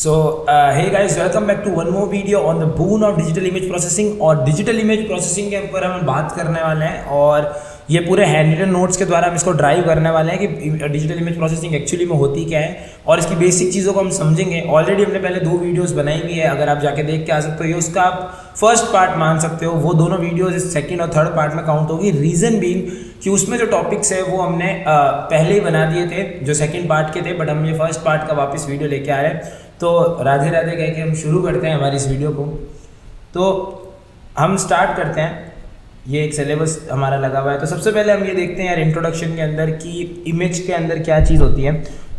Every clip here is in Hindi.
So hey guys, welcome back to one more video on the boon of digital image processing. और डिजिटल इमेज प्रोसेसिंग के ऊपर हम बात करने वाले हैं और ये पूरे हैंड रिटन नोट्स के द्वारा हम इसको ड्राइव करने वाले हैं कि डिजिटल इमेज प्रोसेसिंग एक्चुअली में होती क्या है और इसकी बेसिक चीज़ों को हम समझेंगे। ऑलरेडी हमने पहले 2 वीडियोस बनाई हुई है, अगर आप जाके देख के आ सकते हो। ये उसका आप फर्स्ट पार्ट मान सकते हो। वो दोनों वीडियोस सेकंड और थर्ड पार्ट में काउंट होगी। रीज़न बीइंग कि उसमें जो टॉपिक्स है वो हमने पहले ही बना दिए थे जो सेकंड पार्ट के थे, बट हम ये फर्स्ट पार्ट का वापस वीडियो लेके आ रहे हैं। तो राधे राधे कह के हम शुरू करते हैं हमारी इस वीडियो को। तो हम स्टार्ट करते हैं। ये एक सिलेबस हमारा लगा हुआ है। तो सबसे पहले हम ये देखते हैं यार इंट्रोडक्शन के अंदर कि इमेज के अंदर क्या चीज़ होती है।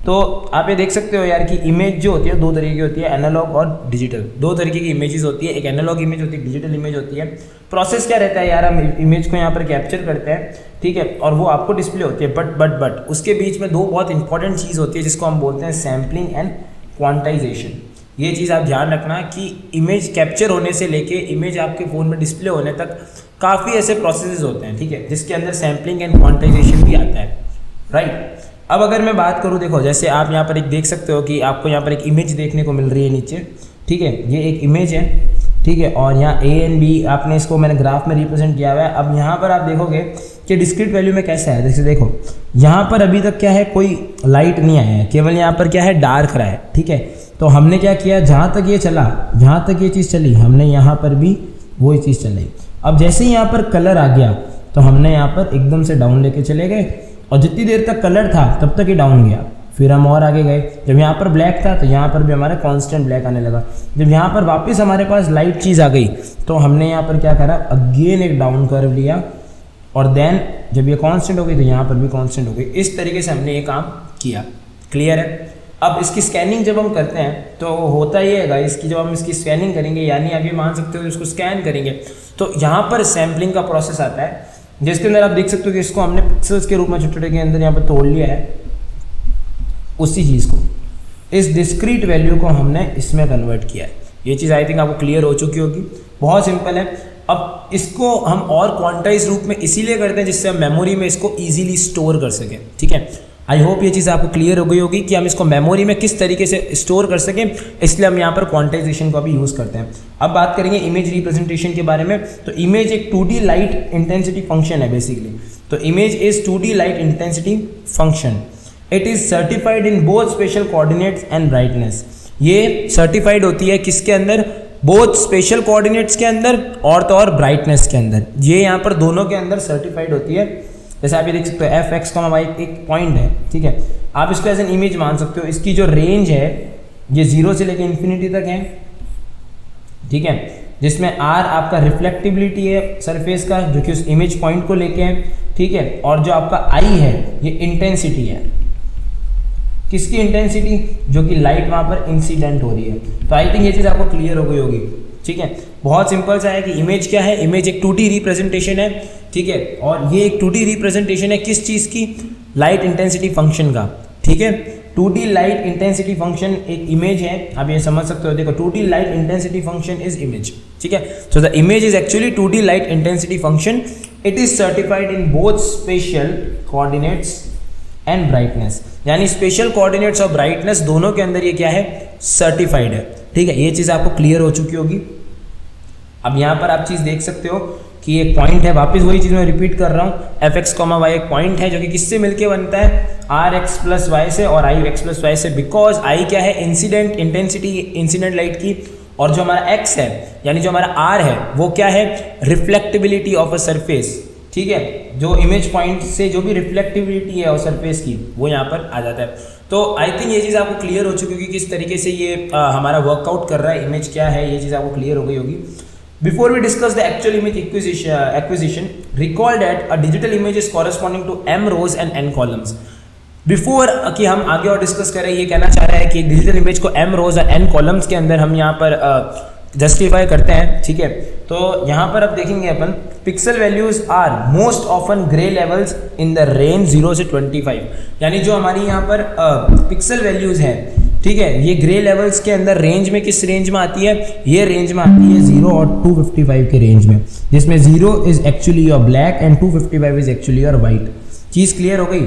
तो आप ये देख सकते हो यार कि इमेज जो होती है 2 तरीके की होती है, एनालॉग और डिजिटल। 2 तरीके की इमेजेस होती है, एक एनालॉग इमेज होती है, डिजिटल इमेज होती है। प्रोसेस क्या रहता है यार, हम इमेज को यहाँ पर कैप्चर करते हैं, ठीक है, और वो आपको डिस्प्ले होती है। बट उसके बीच में 2 बहुत इंपॉर्टेंट चीज़ होती है जिसको हम बोलते हैं सैम्पलिंग एंड क्वांटाइजेशन। ये चीज़ आप ध्यान रखना कि इमेज कैप्चर होने से लेके इमेज आपके फ़ोन में डिस्प्ले होने तक काफ़ी ऐसे प्रोसेसेस होते हैं, ठीक है, जिसके अंदर सैम्पलिंग एंड क्वांटाइजेशन भी आता है, राइट। अब अगर मैं बात करूँ, देखो जैसे आप यहाँ पर एक देख सकते हो कि आपको यहाँ पर एक इमेज देखने को मिल रही है नीचे, ठीक है, ये एक इमेज है, ठीक है, और यहाँ ए एंड बी आपने इसको मैंने ग्राफ में रिप्रेजेंट किया हुआ है। अब यहाँ पर आप देखोगे कि डिस्क्रीट वैल्यू में कैसा है। जैसे देखो यहाँ पर अभी तक क्या है, कोई लाइट नहीं आया है, केवल यहाँ पर क्या है, डार्क रहा है, ठीक है। तो हमने क्या किया, जहाँ तक ये चला, जहाँ तक ये चीज़ चली, हमने यहाँ पर भी वही चीज़ चलाई। अब जैसे ही यहाँ पर कलर आ गया तो हमने यहाँ पर एकदम से डाउन लेके चले गए, और जितनी देर तक कलर था तब तक ही डाउन गया। फिर हम और आगे गए, जब यहाँ पर ब्लैक था तो यहाँ पर भी हमारा कांस्टेंट ब्लैक आने लगा। जब यहाँ पर वापस हमारे पास लाइट चीज़ आ गई तो हमने यहाँ पर क्या करा, अगेन एक डाउन कर्व लिया, और देन जब ये कांस्टेंट हो गई तो यहाँ पर भी कांस्टेंट हो गई। इस तरीके से हमने ये काम किया। क्लियर है। अब इसकी स्कैनिंग जब हम करते हैं तो होता ये है गाइस कि जब हम इसकी स्कैनिंग करेंगे, यानी आप ये मान सकते हो इसको स्कैन करेंगे, तो यहाँ पर सैम्पलिंग का प्रोसेस आता है, जिसके अंदर आप देख सकते हो कि इसको हमने पिक्सल्स के रूप में छोटे छोटे के अंदर यहाँ पर तोड़ लिया है। उसी चीज़ को, इस डिस्क्रीट वैल्यू को हमने इसमें कन्वर्ट किया है। ये चीज़ आई थिंक आपको क्लियर हो चुकी होगी। बहुत सिंपल है। अब इसको हम और क्वांटाइज रूप में इसीलिए करते हैं जिससे हम मेमोरी में इसको ईजिली स्टोर कर सकें, ठीक है। आई होप ये चीज़ आपको क्लियर हो गई होगी कि हम इसको मेमोरी में किस तरीके से स्टोर कर सकें, इसलिए हम यहाँ पर क्वांटाइजेशन का भी यूज़ करते हैं। अब बात करेंगे इमेज रिप्रेजेंटेशन के बारे में। तो इमेज एक 2D लाइट इंटेंसिटी फंक्शन है बेसिकली। तो image is 2D light intensity function. It is certified in both special coordinates and brightness. ये सर्टिफाइड होती है किसके अंदर, बोथ स्पेशल कोऑर्डिनेट्स के अंदर और तो और ब्राइटनेस के अंदर। ये यहाँ पर दोनों के अंदर सर्टिफाइड होती है। जैसे आप ये देख सकते हो एफ एक्स का वाई एक पॉइंट है, ठीक है, आप इसको एज एन इमेज मान सकते हो। इसकी जो रेंज है ये 0 से लेकर इन्फिनिटी तक है, ठीक है, जिसमें आर आपका रिफ्लेक्टिबिलिटी है सरफेस का जो कि उस इमेज पॉइंट को लेके है, ठीक है, और जो आपका आई है ये इंटेंसिटी है। किसकी इंटेंसिटी, जो कि लाइट वहाँ पर इंसिडेंट हो रही है। तो आई थिंक ये चीज़ आपको क्लियर हो गई होगी, ठीक है। बहुत सिंपल सा है कि इमेज क्या है, इमेज एक 2D रिप्रेजेंटेशन है, ठीक है, और ये एक 2D रिप्रेजेंटेशन है किस चीज़ की, लाइट इंटेंसिटी फंक्शन का, ठीक है। 2D लाइट इंटेंसिटी फंक्शन एक इमेज है, आप ये समझ सकते हो। देखो 2D light intensity function is image, ठीक है। So the image is actually 2D light intensity function. It is certified in both special coordinates and brightness, यानी स्पेशल कोऑर्डिनेट्स और ब्राइटनेस दोनों के अंदर ये क्या है, सर्टिफाइड है, ठीक है। ये चीज़ आपको क्लियर हो चुकी होगी। अब यहाँ पर आप चीज़ देख सकते हो कि एक पॉइंट है, वापस वही चीज़ मैं रिपीट कर रहा हूँ, एफ एक्स कॉमा वाई एक पॉइंट है जो कि किससे मिलके बनता है, आर एक्स प्लस वाई से और आई एक्स प्लस वाई से। बिकॉज आई क्या है, इंसिडेंट इंटेंसिटी इंसिडेंट लाइट की, और जो हमारा एक्स है यानी जो हमारा आर है वो क्या है, रिफ्लेक्टिबिलिटी ऑफ अ सरफेस, ठीक है, जो इमेज पॉइंट से जो भी रिफ्लेक्टिविटी है और सरफेस की वो यहाँ पर आ जाता है। तो आई थिंक ये चीज़ आपको क्लियर हो चुकी होगी किस तरीके से ये हमारा वर्कआउट कर रहा है, इमेज क्या है, ये चीज़ आपको क्लियर हो गई होगी। Before we discuss the actual image acquisition, recall that a digital image is corresponding to m rows and n columns. Before कि हम आगे और डिस्कस करें, ये कहना चाह रहा है कि डिजिटल इमेज को m रोज और n कॉलम्स के अंदर हम यहाँ पर जस्टिफाई करते हैं, ठीक है। तो यहाँ पर अब देखेंगे अपन, pixel values are most often grey levels in the range 0 से 25, यानी जो हमारी यहाँ पर पिक्सल वैल्यूज है, ठीक है, ये ग्रे लेवल्स के अंदर रेंज में किस रेंज में आती है, ये रेंज में आती है 0 और 255 के रेंज में, जिसमें 0 is actually your black and 255 is actually your white. Cheese clear हो गई।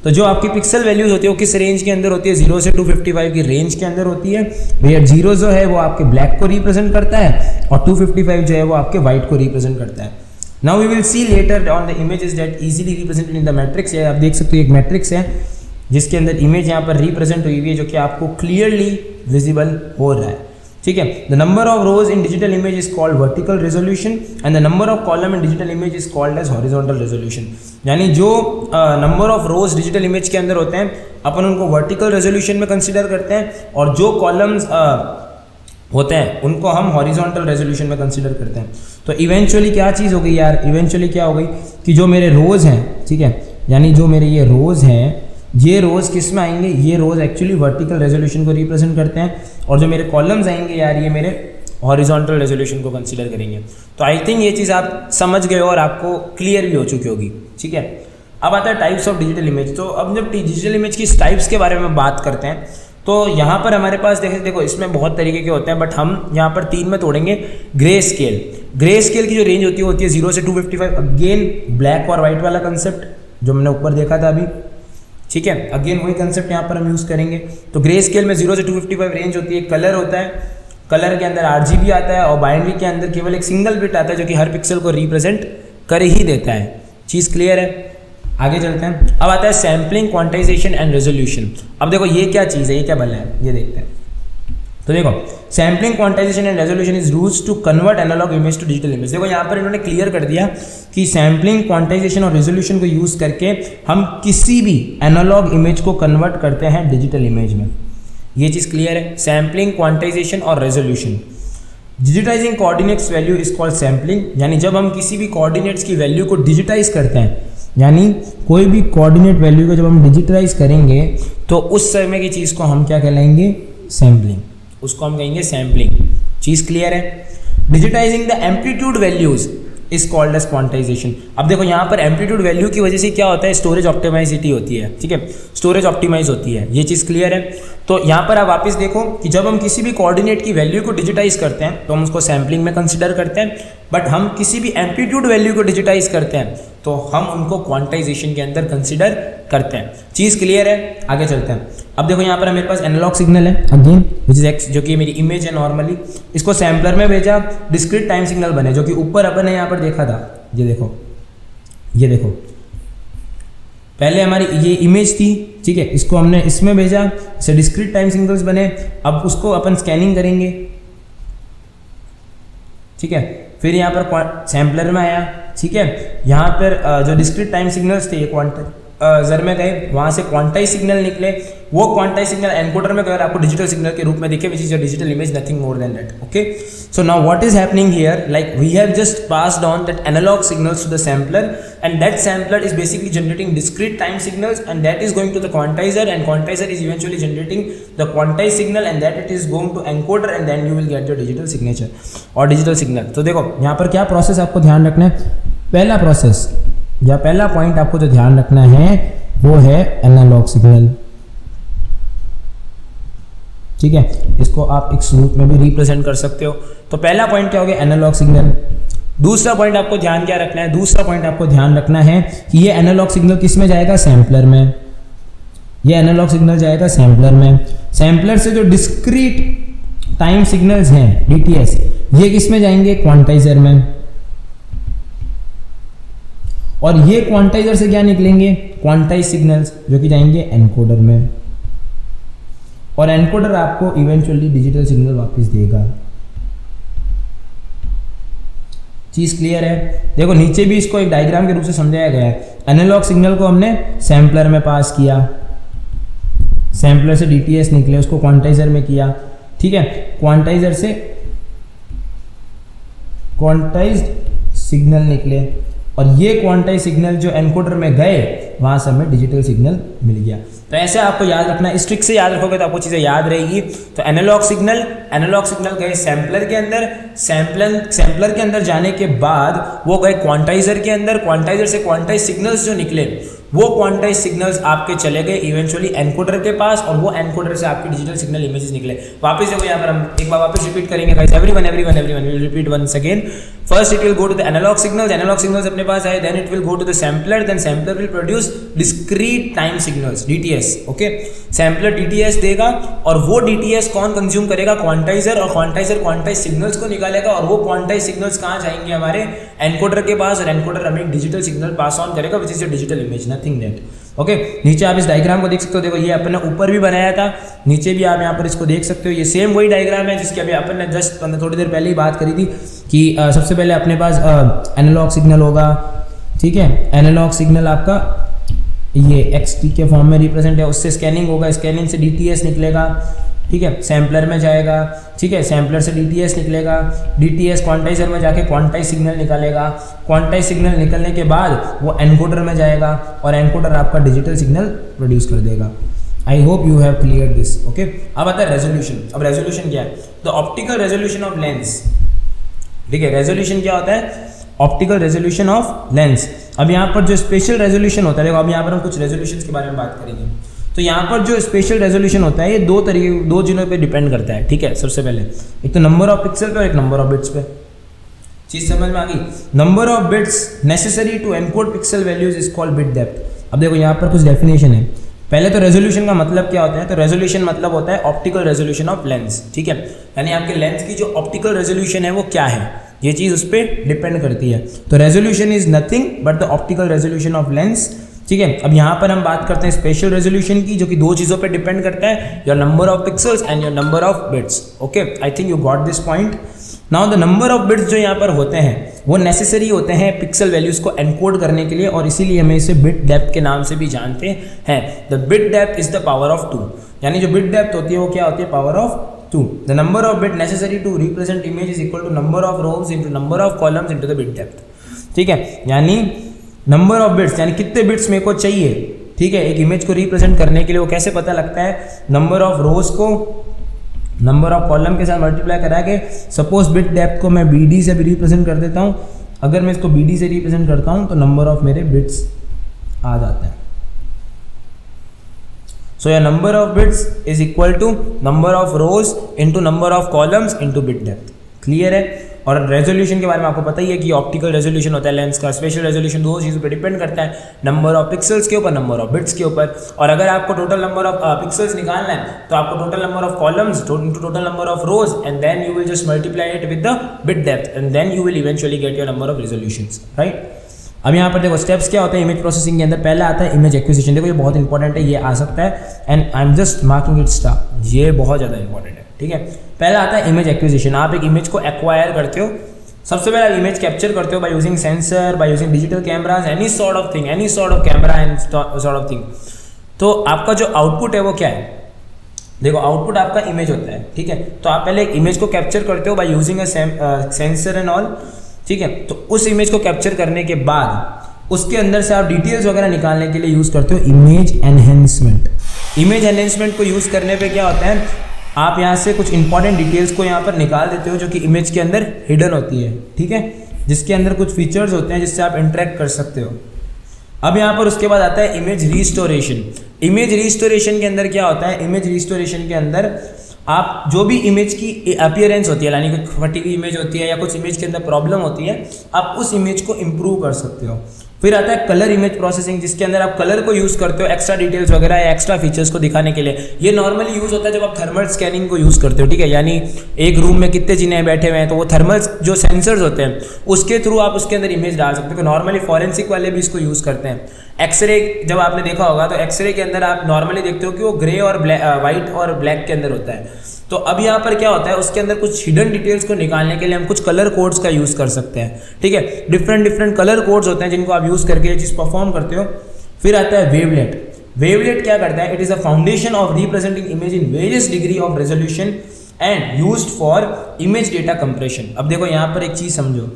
तो जो आपकी पिक्सल वैल्यूज होती है वो किस रेंज के अंदर होती है, 0 से 255 की रेंज के अंदर होती है भैया। 0 जो है वो आपके ब्लैक को रिप्रेजेंट करता है और 255 जो है वो आपके व्हाइट को रिप्रेजेंट करता है। Now we will see later on the images that easily represented in the matrix. आप देख सकते हो एक मैट्रिक्स है जिसके अंदर इमेज यहाँ पर रिप्रेजेंट हुई हुई है जो कि आपको क्लियरली विजिबल हो रहा है, ठीक है। The number of rows in digital image is called vertical resolution and the number of column in digital image is called as horizontal resolution. यानी जो number of rows digital image के अंदर होते हैं अपन उनको वर्टिकल रेजोल्यूशन में कंसिडर करते हैं और जो कॉलम्स होते हैं उनको हम हॉरिजॉन्टल रेजोल्यूशन में कंसिडर करते हैं। तो इवेंचुअली क्या चीज़ हो गई यार, इवेंचुअली क्या हो गई कि जो मेरे रोज हैं, ठीक है, यानी जो मेरे ये रोज हैं, ये रोज किस में आएंगे, ये रोज एक्चुअली वर्टिकल रेजोल्यूशन को रिप्रेजेंट करते हैं और जो मेरे कॉलम्स आएंगे यार ये मेरे हॉरिजॉन्टल रेजोल्यूशन को कंसीडर करेंगे। तो आई थिंक ये चीज़ आप समझ गए हो और आपको क्लियर भी हो चुकी होगी, ठीक है। अब आता है टाइप्स ऑफ डिजिटल इमेज। तो अब जब डिजिटल इमेज की टाइप्स के बारे में बात करते हैं तो यहाँ पर हमारे पास देखो इसमें बहुत तरीके के होते हैं, बट हम यहाँ पर 3 में तोड़ेंगे। ग्रे स्केल, ग्रे स्केल की जो रेंज होती है 0 से 255। अगेन ब्लैक और वाइट वाला कंसेप्ट जो हमने ऊपर देखा था अभी, ठीक है, अगेन वही कंसेप्ट यहाँ पर हम यूज़ करेंगे। तो ग्रे स्केल में 0 से 255 रेंज होती है। कलर होता है, कलर के अंदर RGB आता है और बाइनरी के अंदर केवल एक सिंगल बिट आता है जो कि हर पिक्सल को रिप्रेजेंट कर ही देता है। चीज़ क्लियर है, आगे चलते हैं। अब आता है सैम्पलिंग, क्वांटाइजेशन एंड रेजोल्यूशन। अब देखो ये क्या चीज़ है, ये क्या बल है, ये देखते हैं। तो देखो sampling, quantization and resolution is used to convert analog image to digital image. देखो यहाँ पर इन्होंने क्लियर कर दिया कि सैम्पलिंग, क्वांटाइजेशन और रेजोल्यूशन को यूज़ करके हम किसी भी एनालॉग इमेज को कन्वर्ट करते हैं डिजिटल इमेज में। ये चीज़ क्लियर है, सैम्पलिंग, क्वांटाइजेशन और resolution. Digitising coordinates value is called sampling, यानी जब हम किसी भी कोऑर्डिनेट्स की वैल्यू को डिजिटाइज करते हैं, यानी कोई भी कोऑर्डिनेट वैल्यू को जब हम डिजिटाइज करेंगे तो उस समय की चीज़ को हम क्या कहलाएंगे, सैम्पलिंग, उसको हम कहेंगे सैम्पलिंग। चीज़ क्लियर है। Digitizing the amplitude values is called as quantization. अब देखो यहाँ पर एम्पलीट्यूड वैल्यू की वजह से क्या होता है, स्टोरेज ऑप्टिमाइजिटी होती है, ठीक है, स्टोरेज ऑप्टिमाइज होती है। ये चीज़ क्लियर है। तो यहाँ पर आप वापस देखो कि जब हम किसी भी कोऑर्डिनेट की वैल्यू को डिजिटाइज करते हैं तो हम उसको सैम्पलिंग में कंसिडर करते हैं, बट हम किसी भी एम्पलीट्यूड वैल्यू को डिजिटाइज करते हैं तो हम उनको क्वांटाइजेशन के अंदर कंसिडर करते हैं। चीज़ क्लियर है, आगे चलते हैं। अब देखो यहाँ पर मेरे पास एनालॉग सिग्नल है अगेन विच इज एक्स, जो कि मेरी इमेज है नॉर्मली, इसको सैम्पलर में भेजा, डिस्क्रीट टाइम सिग्नल बने जो कि ऊपर अपन ने यहाँ पर देखा था। ये देखो, ये देखो, पहले हमारी ये इमेज थी, ठीक है, इसको हमने इसमें भेजा, इसे डिस्क्रीट टाइम सिग्नल्स बने। अब उसको अपन स्कैनिंग करेंगे, ठीक है, फिर यहाँ पर सैम्पलर में आया, ठीक है, यहाँ पर जो डिस्क्रीट टाइम सिग्नल्स थे ये जर में गए, वहाँ से क्वांटाइज सिग्नल निकले, वो क्वांटाइज सिग्नल एनकोडर में गए, आपको डिजिटल सिग्नल के रूप में दिखे, which is a digital image, nothing more than that. Okay, so now what is happening here, like we have just passed on that analog signals to the sampler and that sampler is basically generating discrete time signals and that is going to the quantizer and quantizer is eventually generating the quantized signal and that it is going to encoder and then you will get your digital signature और digital signal। तो देखो यहाँ पर क्या प्रोसेस आपको ध्यान रखना है, पहला प्रोसेस या पहला पॉइंट आपको जो ध्यान रखना है वो है एनालॉग सिग्नल, ठीक है, इसको आप एक स्वरूप में भी रिप्रेजेंट कर सकते हो। तो पहला पॉइंट क्या हो गया, एनालॉग सिग्नल। दूसरा पॉइंट आपको ध्यान क्या रखना है, दूसरा पॉइंट आपको ध्यान रखना है कि ये एनालॉग सिग्नल किस में जाएगा, सैम्पलर में। ये एनालॉग सिग्नल जाएगा सैम्पलर में। सैम्पलर से जो डिस्क्रीट टाइम सिग्नल्स हैं DTS, ये किस में जाएंगे, क्वांटाइजर में। और ये क्वांटाइजर से क्या निकलेंगे, क्वांटाइज सिग्नल्स, जो कि जाएंगे एनकोडर में। और एनकोडर आपको इवेंचुअली डिजिटल सिग्नल वापस देगा। चीज़ क्लियर है। देखो नीचे भी इसको एक डायग्राम के रूप से समझाया गया है। एनालॉग सिग्नल को हमने सैम्पलर में पास किया, सैम्पलर से DTS निकले, उसको क्वांटाइजर में किया, ठीक है, क्वांटाइजर से क्वांटाइज्ड सिग्नल निकले और ये क्वांटाइज सिग्नल जो एनकोडर में गए वहाँ से हमें डिजिटल सिग्नल मिल गया। तो ऐसे आपको याद रखना है, इस ट्रिक से याद रखोगे तो आपको चीज़ें याद रहेगी। तो एनालॉग सिग्नल गए सैम्पलर के अंदर, सैम्पलर के अंदर जाने के बाद वो गए क्वांटाइजर के अंदर, क्वांटाइजर से क्वांटाइज सिग्नल्स जो निकले वो क्वांटाइज सिग्नल्स आपके चले गए इवेंचुअली एनकोडर के पास और वो एनकोडर से आपके डिजिटल सिग्नल इमेजेस निकले। वापस देखो यहाँ पर हम एक बार वापस रिपीट करेंगे guys, everyone will repeat once again. First it will go to the analog signals अपने पास आए, then it will go to the sampler, then sampler will produce uses discrete time signals, DTS। Okay, sampler DTS देगा और वो DTS कौन कंज्यूम करेगा? क्वांटाइजर, और क्वांटाइजर क्वांटाइज सिग्नल्स को निकालेगा और वो क्वांटाइज सिग्नल्स कहाँ जाएंगे? हमारे एनकोडर के पास, और एनकोडर हमें एक डिजिटल सिग्नल पास ऑन करेगा which is your digital image, nothing that. Okay, नीचे आप इस डायग्राम को देख सकते हो। देखो ये अपन ने ऊपर भी बनाया था, नीचे भी आप यहाँ पर इसको देख सकते हो। ये सेम वही डायग्राम है जिसकी अभी अपन ने जस्ट थोड़ी देर पहले ही बात करी थी कि सबसे पहले अपने पास एनालॉग सिग्नल होगा, ठीक है। एनालॉग सिग्नल आपका ये XT के फॉर्म में रिप्रेजेंट है, उससे स्कैनिंग होगा, स्कैनिंग से DTS निकलेगा, ठीक है, सैम्पलर में जाएगा, ठीक है, सैम्पलर से DTS निकलेगा, DTS क्वांटाइजर में जाके क्वांटाइज सिग्नल निकालेगा, क्वांटाइज सिग्नल निकलने के बाद वो एनकोडर में जाएगा और एनकोडर आपका डिजिटल सिग्नल प्रोड्यूस कर देगा। I hope you have clear this. Okay, अब आता है रेजोल्यूशन। अब रेजोल्यूशन क्या है? The optical resolution of lens, ठीक है। रेजोल्यूशन क्या होता है? Optical resolution of lens. अब यहाँ पर जो स्पेशल रेजोल्यूशन होता है, देखो अब यहाँ पर हम कुछ रेजोल्यूशन के बारे में बात करेंगे। तो यहाँ पर जो स्पेशल रेजोल्यूशन होता है ये दो चीज़ों पे डिपेंड करता है, ठीक है। सबसे पहले एक तो नंबर ऑफ पिक्सल पे और एक नंबर ऑफ बिट्स पे। चीज़ समझ में आ गई? Number of bits necessary to encode pixel values is called bit depth. अब देखो यहाँ पर कुछ डेफिनेशन है। पहले तो रेजोल्यूशन का मतलब क्या होता है? तो रेजोल्यूशन मतलब होता है ऑप्टिकल रेजोल्यूशन ऑफ लेंस, ठीक है। यानी आपके लेंस की जो ऑप्टिकल रेजोल्यूशन है वो क्या है, ये चीज़ उस पर डिपेंड करती है। तो resolution is nothing but the optical resolution of lens, ठीक है। अब यहाँ पर हम बात करते हैं स्पेशल रेजोल्यूशन की, जो कि दो चीज़ों पे डिपेंड करता है, your number of pixels and your number of bits. Okay, I think you got this point. Now the number of bits जो यहाँ पर होते हैं वो नेसेसरी होते हैं पिक्सल वैल्यूज को एनकोड करने के लिए, और इसीलिए हमें इसे बिट डेप्थ के नाम से भी जानते हैं। The bit depth is the power of 2, यानी जो बिट डेप्थ होती है वो क्या होती है? Power of 2। The number of bit necessary to represent image is equal to number of rows into number of columns into the bit depth, ठीक है। यानी नंबर ऑफ बिट्स यानी कितने बिट्स मेरे को चाहिए, ठीक है, एक इमेज को रिप्रेजेंट करने के लिए, वो कैसे पता लगता है? नंबर ऑफ रोज को नंबर ऑफ कॉलम के साथ मल्टीप्लाई करा के, सपोज बिट डेप्थ को मैं BD से भी रिप्रेजेंट कर देता हूँ। अगर मैं इसको BD से रिप्रेजेंट करता हूँ तो नंबर ऑफ मेरे बिट्स आ जाता है। सो या number of bits is equal to number of rows into number of columns into bit depth. Clear है? और रेजोल्यूशन के बारे में आपको पता ही है कि ऑप्टिकल रेजोल्यूशन होता है लेंस का, स्पेशल रेजोल्यूशन दो चीज़ों पे डिपेंड करता है, नंबर ऑफ पिक्सल्स के ऊपर, नंबर ऑफ बिट्स के ऊपर। और अगर आपको टोटल नंबर ऑफ पिक्सल्स निकालना है तो आपको total number of columns into total number of rows, and then you will just multiply it with the bit depth, and then you will eventually get your number of resolutions, right. अब यहाँ पर देखो स्टेप्स क्या होते हैं इमेज प्रोसेसिंग के अंदर। पहला आता है इमेज एक्विजिशन। देखो ये बहुत इंपॉर्टेंट है, ये आ सकता है, and I am just marking it star, ये बहुत ज़्यादा इंपॉर्टेंट है, ठीक है। पहला आता है इमेज एक्विजिशन। आप एक इमेज को एक्वायर करते हो, सबसे पहले आप इमेज कैप्चर करते हो by using sensor, by using digital cameras, any sort of thing, any sort of camera and sort of thing. तो आपका जो आउटपुट है वो क्या है? देखो आउटपुट आपका इमेज होता है, ठीक है। तो आप पहले एक इमेज को कैप्चर करते हो by using a sensor and all, ठीक है। तो उस इमेज को कैप्चर करने के बाद उसके अंदर से आप डिटेल्स वगैरह निकालने के लिए यूज़ करते हो इमेज एनहेंसमेंट। इमेज एनहेंसमेंट को यूज़ करने पे क्या होता है, आप यहाँ से कुछ इंपॉर्टेंट डिटेल्स को यहाँ पर निकाल देते हो जो कि इमेज के अंदर हिडन होती है, ठीक है, जिसके अंदर कुछ फीचर्स होते हैं जिससे आप इंटरेक्ट कर सकते हो। अब यहाँ पर उसके बाद आता है इमेज रिस्टोरेशन। इमेज रिस्टोरेशन के अंदर क्या होता है? इमेज रिस्टोरेशन के अंदर आप जो भी इमेज की अपीयरेंस होती है, यानी कि फटी हुई इमेज होती है या कुछ इमेज के अंदर प्रॉब्लम होती है, आप उस इमेज को इम्प्रूव कर सकते हो। फिर आता है कलर इमेज प्रोसेसिंग, जिसके अंदर आप कलर को यूज़ करते हो एक्स्ट्रा डिटेल्स वगैरह या एक्स्ट्रा फीचर्स को दिखाने के लिए। ये नॉर्मली यूज़ होता है जब आप थर्मल स्कैनिंग को यूज़ करते हो, ठीक है। यानी एक रूम में कितने जिन्हें बैठे हुए हैं तो वो थर्मल जो सेंसर्स होते हैं उसके थ्रू आप उसके अंदर इमेज डाल सकते हो। नॉर्मली फॉरेंसिक वाले भी इसको यूज़ करते हैं। एक्सरे जब आपने देखा होगा तो एक्सरे के अंदर आप नॉर्मली देखते हो कि वो ग्रे और वाइट और ब्लैक के अंदर होता है। तो अब यहाँ पर क्या होता है, उसके अंदर कुछ हिडन डिटेल्स को निकालने के लिए हम कुछ कलर कोड्स का यूज़ कर सकते हैं, ठीक है। डिफरेंट कलर कोड्स होते हैं जिनको आप यूज़ करके ये चीज़ परफॉर्म करते हो। फिर आता है वेवलेट। वेवलेट क्या करता है? It is a foundation of representing image in various degree of resolution and used for image data compression. अब देखो यहाँ पर एक चीज़ समझो,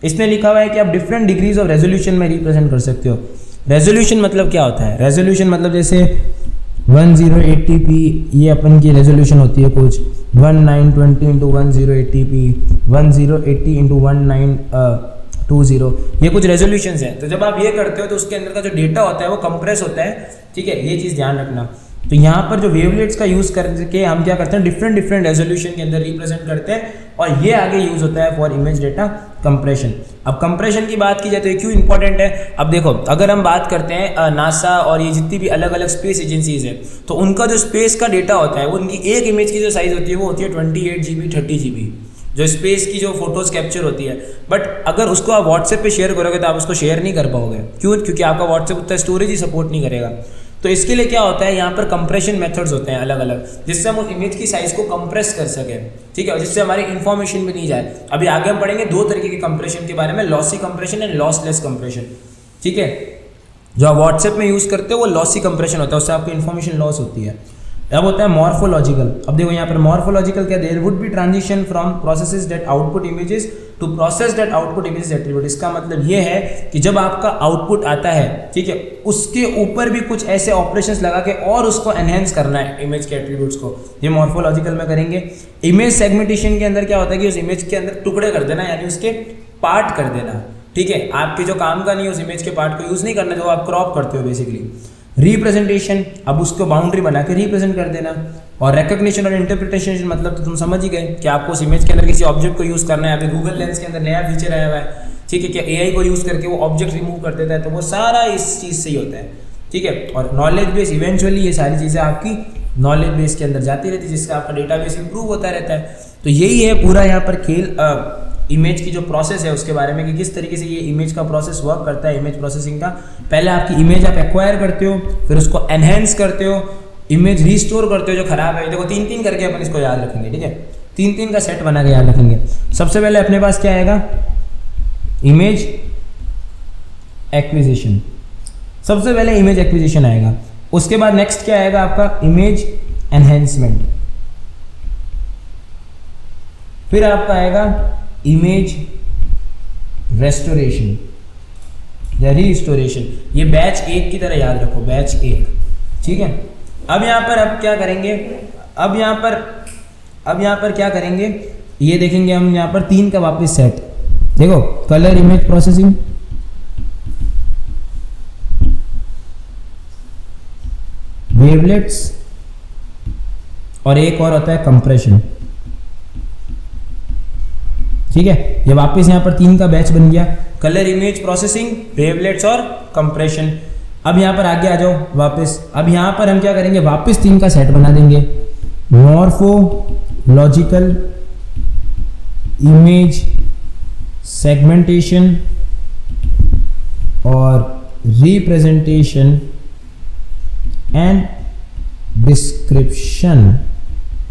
इसमें लिखा हुआ है कि आप डिफरेंट डिग्रीज ऑफ रेजोल्यूशन में रिप्रेजेंट कर सकते हो। रेजोल्यूशन मतलब क्या होता है? रेजोल्यूशन मतलब जैसे 1080p ये अपन की रेजोल्यूशन होती है कुछ 1920 इंटू 1080p 1080 इंटू 1920, ये कुछ रेजोल्यूशंस हैं। तो जब आप ये करते हो तो उसके अंदर का जो डेटा होता है वो कंप्रेस होता है, ठीक है, ये चीज़ ध्यान रखना। तो यहाँ पर जो वेवलेट्स का यूज़ करके हम क्या करते हैं, डिफरेंट रेजोल्यूशन के अंदर रिप्रेजेंट करते हैं और ये आगे यूज़ होता है फॉर इमेज डेटा कंप्रेशन। अब कंप्रेशन की बात की जाए तो ये क्यों इंपॉर्टेंट है। अब देखो अगर हम बात करते हैं नासा और ये जितनी भी अलग अलग स्पेस एजेंसीज है, तो उनका जो स्पेस का डेटा होता है वो उनकी एक इमेज की जो साइज़ होती है वो होती है 28 GB 30 GB, जो स्पेस की जो फोटोज़ कैप्चर होती है। बट अगर उसको आप व्हाट्सएप पे शेयर करोगे तो आप उसको शेयर नहीं कर पाओगे। क्यों? क्योंकि आपका व्हाट्सएप उतना स्टोरेज ही सपोर्ट नहीं करेगा। तो इसके लिए क्या होता है, यहाँ पर कंप्रेशन मेथड्स होते हैं अलग अलग, जिससे हम उस इमेज की साइज़ को कंप्रेस कर सकें, ठीक है, और जिससे हमारी इन्फॉर्मेशन भी नहीं जाए। अभी आगे हम पढ़ेंगे दो तरीके के कंप्रेशन के बारे में, lossy compression and lossless compression, ठीक है। जो आप व्हाट्सएप में यूज़ करते हो वो लॉसी कंप्रेशन होता है, उससे आपकी इन्फॉर्मेशन लॉस होती है। अब होता है मॉर्फोलॉजिकल। अब देखो यहाँ पर मॉर्फोलॉजिकल क्या, there would be transition from processes that output images to process that output images attribute. इसका मतलब ये है कि जब आपका आउटपुट आता है, ठीक है, उसके ऊपर भी कुछ ऐसे ऑपरेशंस लगा के और उसको एनहेंस करना है इमेज के एट्रीब्यूट्स को, ये मॉर्फोलॉजिकल में करेंगे। इमेज सेगमेंटेशन के अंदर क्या होता है कि उस इमेज के अंदर टुकड़े कर देना, यानी उसके पार्ट कर देना, ठीक है। आपके जो काम का नहीं है उस इमेज के पार्ट को यूज़ नहीं करना जो आप क्रॉप करते हो बेसिकली। रिप्रेजेंटेशन, अब उसको बाउंड्री बना के रिप्रेजेंट कर देना। और रिकग्निशन और इंटरप्रिटेशन मतलब तो तुम समझ ही गए कि आपको उस इमेज के अंदर किसी ऑब्जेक्ट को यूज़ करना है। अभी गूगल लेंस के अंदर नया फीचर आया हुआ है, ठीक है, कि एआई को यूज़ करके वो ऑब्जेक्ट रिमूव कर देता है, तो वो सारा इस चीज़ से ही होता है, ठीक है। और नॉलेज बेस, इवेंचुअली ये सारी चीज़ें आपकी नॉलेज बेस के अंदर जाती रहती है, जिससे आपका डेटा बेस इंप्रूव होता रहता है। तो यही है पूरा यहाँ पर खेल इमेज की जो प्रोसेस है उसके बारे में, कि किस तरीके से ये इमेज का प्रोसेस वर्क करता है, इमेज प्रोसेसिंग का। पहले आपकी इमेज आप एक्वायर करते हो, फिर उसको एनहेंस करते हो, इमेज रिस्टोर करते हो जो खराब है। देखो 3-3 करके अपन इसको याद रखेंगे, ठीक है, 3-3 का सेट बना के याद रखेंगे। सबसे पहले अपने पास क्या आएगा, इमेज एक्विजिशन, सबसे पहले इमेज एक्विजिशन आएगा। उसके बाद नेक्स्ट क्या आएगा आपका, इमेज एनहेंसमेंट, फिर आपका आएगा इमेज रेस्टोरेशन या रिस्टोरेशन। ये बैच 1 की तरह याद रखो, बैच 1, ठीक है। अब यहाँ पर अब क्या करेंगे, अब यहाँ पर क्या करेंगे, ये देखेंगे हम यहाँ पर 3 का वापस सेट। देखो कलर इमेज प्रोसेसिंग, वेवलेट्स, और एक और होता है कंप्रेशन, ठीक है। ये वापस यहाँ पर 3 का बैच बन गया, कलर इमेज प्रोसेसिंग, वेवलेट्स और कंप्रेशन। अब यहाँ पर आगे आ जाओ वापस। अब यहाँ पर हम क्या करेंगे, वापस 3 का सेट बना देंगे, मॉर्फोलॉजिकल, इमेज सेगमेंटेशन और रिप्रेजेंटेशन एंड डिस्क्रिप्शन।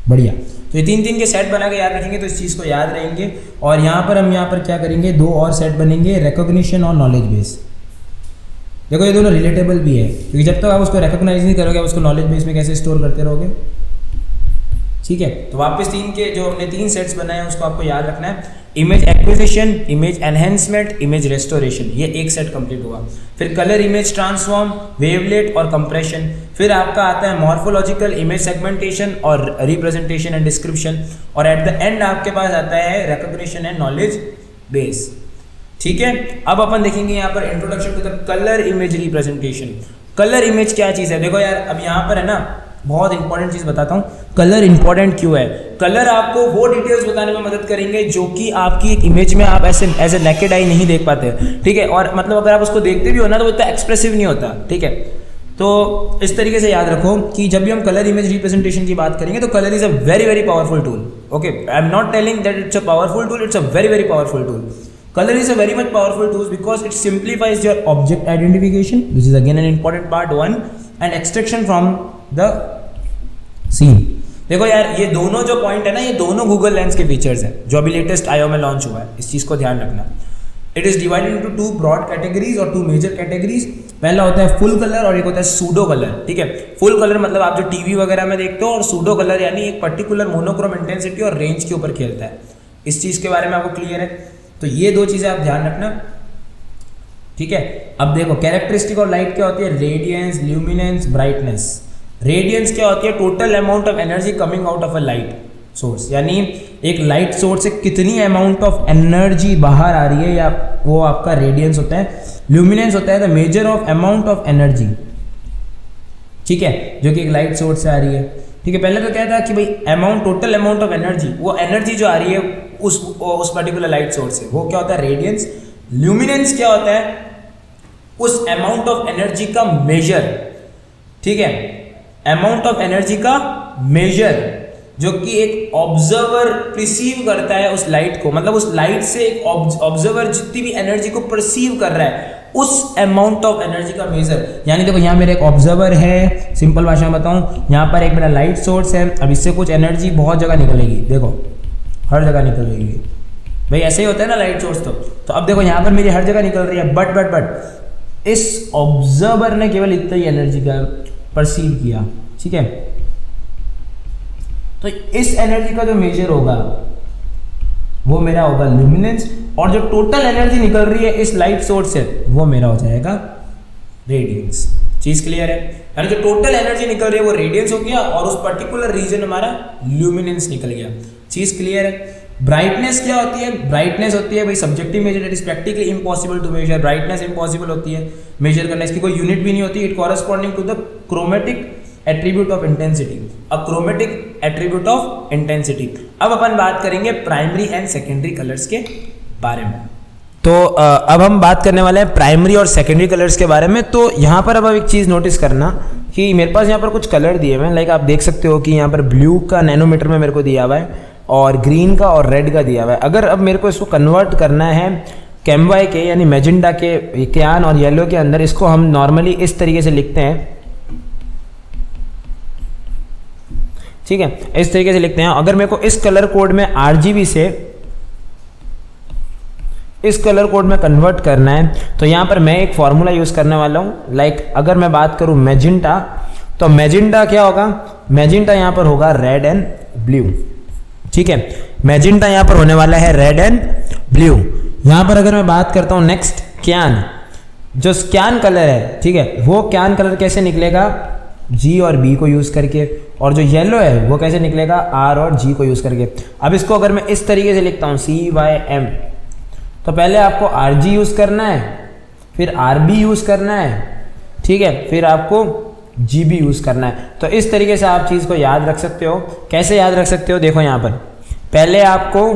बढ़िया, तो ये 3-3 के सेट बना के याद रखेंगे तो इस चीज़ को याद रहेंगे। और यहाँ पर हम यहाँ पर क्या करेंगे, 2 और सेट बनेंगे, रिकॉग्निशन और नॉलेज बेस। देखो ये दोनों रिलेटेबल भी है, क्योंकि जब तक आप उसको रिकॉग्नाइज नहीं करोगे, आप उसको नॉलेज बेस में कैसे स्टोर करते रहोगे, ठीक है। तो वापस 3 के जो हमने 3 सेट्स बनाए हैं उसको आपको याद रखना है, image acquisition, image enhancement, image restoration, ये एक सेट कंप्लीट हुआ। फिर कलर इमेज ट्रांसफॉर्म, वेवलेट और कंप्रेशन। फिर आपका आता है मॉर्फोलॉजिकल, इमेज सेगमेंटेशन और रिप्रेजेंटेशन एंड डिस्क्रिप्शन। और एट द एंड आपके पास आता है रिकॉग्निशन एंड नॉलेज बेस, ठीक है। अब अपन देखेंगे यहाँ पर introduction to the colour image representation. Colour image क्या चीज़ है, देखो यार अब यहाँ पर है ना बहुत इंपॉर्टेंट चीज़ बताता हूँ, कलर इंपॉर्टेंट क्यों है। कलर आपको वो डिटेल्स बताने में मदद करेंगे जो कि आपकी एक इमेज में आप ऐसे एज ए नेकेड आई नहीं देख पाते, ठीक है। और मतलब अगर आप उसको देखते भी हो ना तो वो इतना एक्सप्रेसिव नहीं होता, ठीक है। तो इस तरीके से याद रखो कि जब भी हम कलर इमेज रिप्रेजेंटेशन की बात करेंगे तो colour is a very very powerful tool, okay. I am not telling that it's a powerful tool, it's a very very powerful tool. Color is a very much powerful tool because it simplifies your object identification, which is again an important part 1, and extraction from the scene. देखो यार ये दोनों जो पॉइंट है ना, ये दोनों गूगल लेंस के फीचर्स हैं जो अभी लेटेस्ट आईओ में लॉन्च हुआ है, इस चीज़ को ध्यान रखना। It is divided into 2 broad categories और 2 मेजर कैटेगरीज। पहला होता है फुल कलर और एक होता है सूडो कलर, ठीक है। फुल कलर मतलब आप जो टीवी वगैरह में देखते हो, और सूडो कलर यानी एक पर्टिकुलर मोनोक्रोम इंटेंसिटी और रेंज के ऊपर खेलता है। इस चीज़ के बारे में आपको क्लियर है, तो ये 2 चीज़ें आप ध्यान रखना, ठीक है। अब देखो कैरेक्टरिस्टिक और लाइट क्या होती है, रेडियंस, ल्यूमिनेंस, ब्राइटनेस। रेडियंस क्या होती है, total amount of energy coming out of a light source, यानी एक लाइट सोर्स से कितनी अमाउंट ऑफ एनर्जी बाहर आ रही है, या वो आपका रेडियंस होता है। ल्यूमिनेंस होता है the measure of amount of energy, ठीक है, जो कि एक लाइट सोर्स से आ रही है, ठीक है। पहले तो क्या था कि भाई amount, total amount of energy, वो एनर्जी जो आ रही है उस पर्टिकुलर लाइट सोर्स से, वो क्या होता है रेडियंस। ल्यूमिनेंस क्या होता है, उस अमाउंट ऑफ एनर्जी का मेजर, ठीक है, अमाउंट ऑफ एनर्जी का मेजर जो कि एक ऑब्जर्वर रिसीव करता है उस लाइट को, मतलब उस लाइट से एक ऑब्जर्वर जितनी भी एनर्जी को परसीव कर रहा है उस अमाउंट ऑफ एनर्जी का मेजर। यानी देखो यहाँ मेरा एक ऑब्जर्वर है, सिंपल भाषा में बताऊँ, यहाँ पर एक मेरा लाइट सोर्स है, अब इससे कुछ एनर्जी बहुत जगह निकलेगी, देखो हर जगह निकलेगी भाई, ऐसे ही होता है ना लाइट सोर्स। तो अब देखो यहाँ पर मेरी हर जगह निकल रही है, बट इस ऑब्जर्वर ने केवल इतना ही एनर्जी का परसीव किया, ठीक है। तो इस एनर्जी का जो मेजर होगा वो मेरा होगा ल्यूमिनेंस, और जो टोटल एनर्जी निकल रही है इस लाइट सोर्स से वो मेरा हो जाएगा रेडियंस। चीज क्लियर है, यानी जो टोटल एनर्जी निकल रही है वो रेडियंस हो गया और उस पर्टिकुलर रीजन हमारा ल्यूमिनेंस निकल गया। चीज क्लियर है। ब्राइटनेस क्या होती है, ब्राइटनेस होती है भाई subjective measure, it is practically impossible to measure. Brightness impossible होती है मेजर करना, इसकी कोई यूनिट भी नहीं होती। It corresponding to the chromatic attribute of intensity, a chromatic attribute of intensity. अब अपन बात करेंगे प्राइमरी एंड सेकेंडरी कलर्स के बारे में। तो अब हम बात करने वाले हैं प्राइमरी और सेकेंडरी कलर्स के बारे में। तो यहाँ पर अब एक चीज़ नोटिस करना कि मेरे पास यहाँ पर कुछ कलर दिए हुए हैं, लाइक आप देख सकते हो कि यहाँ पर ब्लू का नैनोमीटर में मेरे को दिया हुआ है और ग्रीन का और रेड का दिया हुआ है। अगर अब मेरे को इसको कन्वर्ट करना है कैमवाई के यानी मैजेंटा के क्यान और येलो के अंदर, इसको हम नॉर्मली इस तरीके से लिखते हैं, ठीक है, इस तरीके से लिखते हैं। अगर मेरे को इस कलर कोड में आरजीबी से इस कलर कोड में कन्वर्ट करना है तो यहाँ पर मैं एक फॉर्मूला यूज करने वाला हूँ। लाइक अगर मैं बात करूँ मैजेंटा, तो मैजेंटा क्या होगा, मैजेंटा यहाँ पर होगा रेड एंड ब्लू, ठीक है, मैजेंटा यहाँ पर होने वाला है रेड एंड ब्लू। यहाँ पर अगर मैं बात करता हूँ नेक्स्ट क्यान, जो क्यान कलर है, ठीक है, वो क्यान कलर कैसे निकलेगा, जी और बी को यूज करके, और जो येलो है वो कैसे निकलेगा, आर और जी को यूज करके। अब इसको अगर मैं इस तरीके से लिखता हूँ CYM, तो पहले आपको RG यूज करना है, फिर RB यूज करना है, ठीक है, फिर आपको GB यूज करना है। तो इस तरीके से आप चीज को याद रख सकते हो। कैसे याद रख सकते हो, देखो यहाँ पर पहले आपको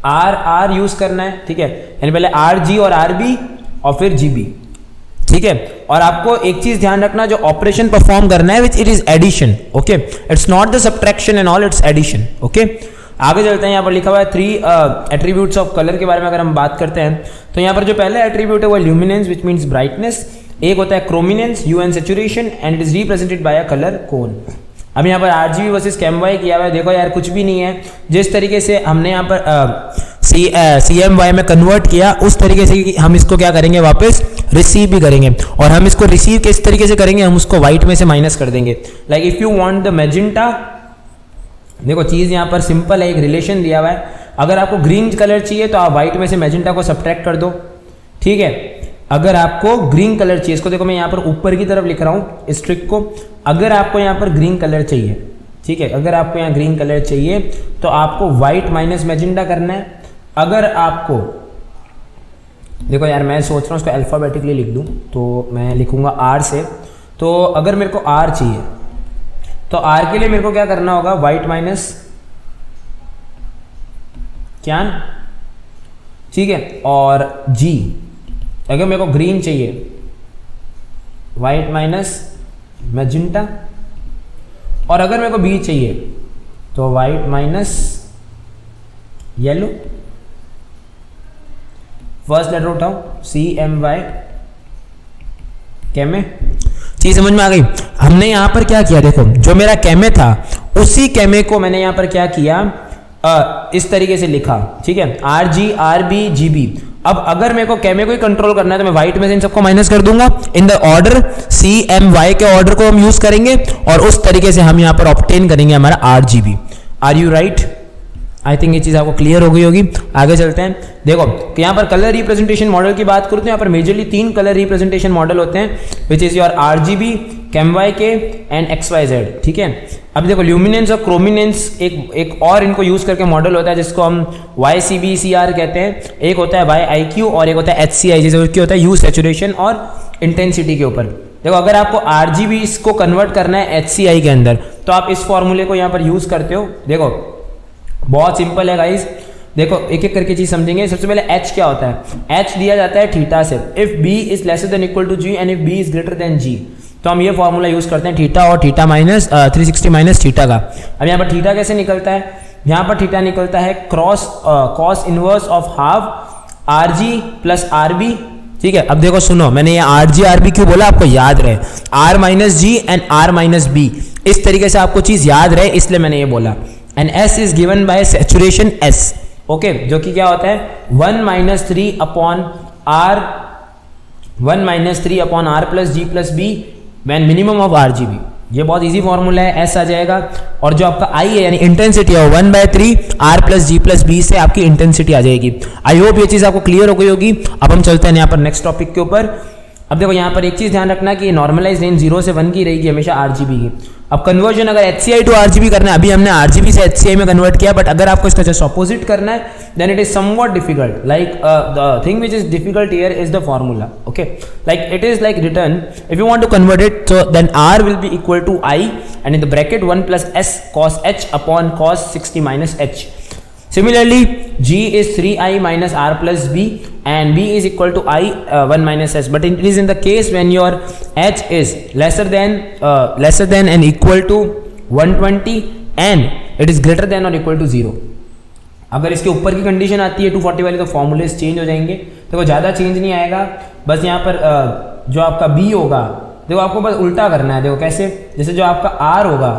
R यूज करना है, ठीक है, यानी पहले RG और RB और फिर GB, ठीक है। और आपको एक चीज ध्यान रखना, जो ऑपरेशन परफॉर्म करना है which it is addition, okay, it's not the subtraction and all, it's addition, okay. आगे चलते हैं, यहाँ पर लिखा हुआ है 3 एट्रीब्यूट्स ऑफ कलर के बारे में अगर हम बात करते हैं तो यहाँ पर जो पहला एट्रीब्यूट है वो ल्यूमिनेंस विच मीन्स ब्राइटनेस, एक होता है chrominance, hue and saturation, and it is represented by a colour cone. अब यहाँ पर RGB वर्सेस कैमवाई किया हुआ है, देखो यार कुछ भी नहीं है, जिस तरीके से हमने यहाँ पर CMY में कन्वर्ट किया उस तरीके से हम इसको क्या करेंगे, वापस रिसीव भी करेंगे, और हम इसको रिसीव किस तरीके से करेंगे, हम उसको व्हाइट में से माइनस कर देंगे। Like if you want the magenta, देखो चीज यहाँ पर सिंपल है, एक रिलेशन दिया हुआ है, अगर आपको ग्रीन कलर चाहिए तो आप व्हाइट में से मैजेंटा को सब्ट्रैक्ट कर दो, ठीक है। अगर आपको ग्रीन कलर चाहिए, इसको देखो मैं यहाँ पर ऊपर की तरफ लिख रहा हूँ इस ट्रिक को, अगर आपको यहाँ पर ग्रीन कलर चाहिए, ठीक है, अगर आपको यहाँ ग्रीन कलर चाहिए तो आपको व्हाइट माइनस मैजेंटा करना है। अगर आपको, देखो यार मैं सोच रहा हूँ इसको अल्फाबेटिकली लिख दूँ, तो मैं लिखूंगा R से, तो अगर मेरे को R चाहिए तो R के लिए मेरे को क्या करना होगा, व्हाइट माइनस क्यान, ठीक है, और G, अगर मेरे को ग्रीन चाहिए व्हाइट माइनस मैजेंटा, और अगर मेरे को B चाहिए तो white minus yellow. First letter उठाओ CMY, कैमे, चीज समझ में आ गई। हमने यहां पर क्या किया, देखो जो मेरा कैमे था उसी कैमे को मैंने यहां पर क्या किया, इस तरीके से लिखा, ठीक है, RG RB GB। अब अगर मेरे को कैमे को ही कंट्रोल करना है तो मैं व्हाइट में से इन सबको माइनस कर दूंगा, इन द ऑर्डर CMY के ऑर्डर को हम यूज करेंगे, और उस तरीके से हम यहां पर ऑब्टेन करेंगे हमारा RGB। Are you right? I think ये चीज़ आपको क्लियर हो गई होगी। आगे चलते हैं, देखो कि यहाँ पर कलर रिप्रेजेंटेशन मॉडल की बात करूँ तो यहाँ पर मेजरली 3 कलर रिप्रेजेंटेशन मॉडल होते हैं, which is your RGB, CMYK and XYZ, ठीक है। अब देखो ल्यूमिनेंस और क्रोमिनेंस एक और इनको यूज करके मॉडल होता है जिसको हम YCBCR कहते हैं। एक होता है YIQ और एक होता है HCI, जैसे होता है ह्यू, सैचुरेशन और इंटेंसिटी के ऊपर। देखो अगर आपको RGB इसको कन्वर्ट करना है HCI के अंदर तो आप इस फॉर्मूले को यहाँ पर यूज करते हो। देखो बहुत सिंपल है गाइस, देखो एक एक करके चीज समझेंगे। सबसे पहले h क्या होता है, h दिया जाता है थीटा से, if b is lesser than equal to g and if b is greater than g, तो हम ये फॉर्मूला यूज करते हैं थीटा और थीटा माइनस 360 माइनस थीटा का। अब यहाँ पर थीटा कैसे निकलता है, यहाँ पर थीटा निकलता है cos inverse of half R G plus R B. ठीक है, अब देखो सुनो, मैंने ये आर जी आर बी क्यों बोला, आपको याद रहे, R minus G and R minus B, इस तरीके से आपको चीज याद रहे इसलिए मैंने ये बोला। And S is given by saturation S, okay, जो कि क्या होता है 1 minus 3 upon R, 1 minus 3 upon R plus G plus B when minimum of R G B. ये बहुत इजी फॉर्मूला है, एस आ जाएगा, और जो आपका आई है यानी इंटेंसिटी है 1/3 R plus G plus B से आपकी इंटेंसिटी आ जाएगी। आई होप ये चीज आपको क्लियर हो गई होगी। अब हम चलते हैं यहाँ पर नेक्स्ट टॉपिक के ऊपर। अब देखो यहाँ पर एक चीज ध्यान रखना कि नॉर्मलाइज रेंज 0 से 1 की रहेगी हमेशा आरजीबी की। अब कन्वर्जन अगर HCI टू आरजीबी करना है, अभी हमने आरजीबी से HCI में कन्वर्ट किया, बट अगर आपको इसका जस्ट ऑपोजिट करना है then it is somewhat difficult, like the thing which is difficult here is the formula, okay, like it is like return if you want to convert it so then R will be equal to I and in the bracket 1 plus S cos H upon cos 60 minus H। Similarly, G is 3I minus R plus B and B is equal to I 1 minus S. But it is in the case when your H is lesser than and equal to 120 and it is greater than or equal to 0. अगर इसके ऊपर की कंडीशन आती है 240 वाली तो फॉर्मूले चेंज हो जाएंगे। देखो ज़्यादा चेंज नहीं आएगा, बस यहाँ पर जो आपका B होगा, देखो आपको बस उल्टा करना है। देखो कैसे, जैसे जो आपका R होगा,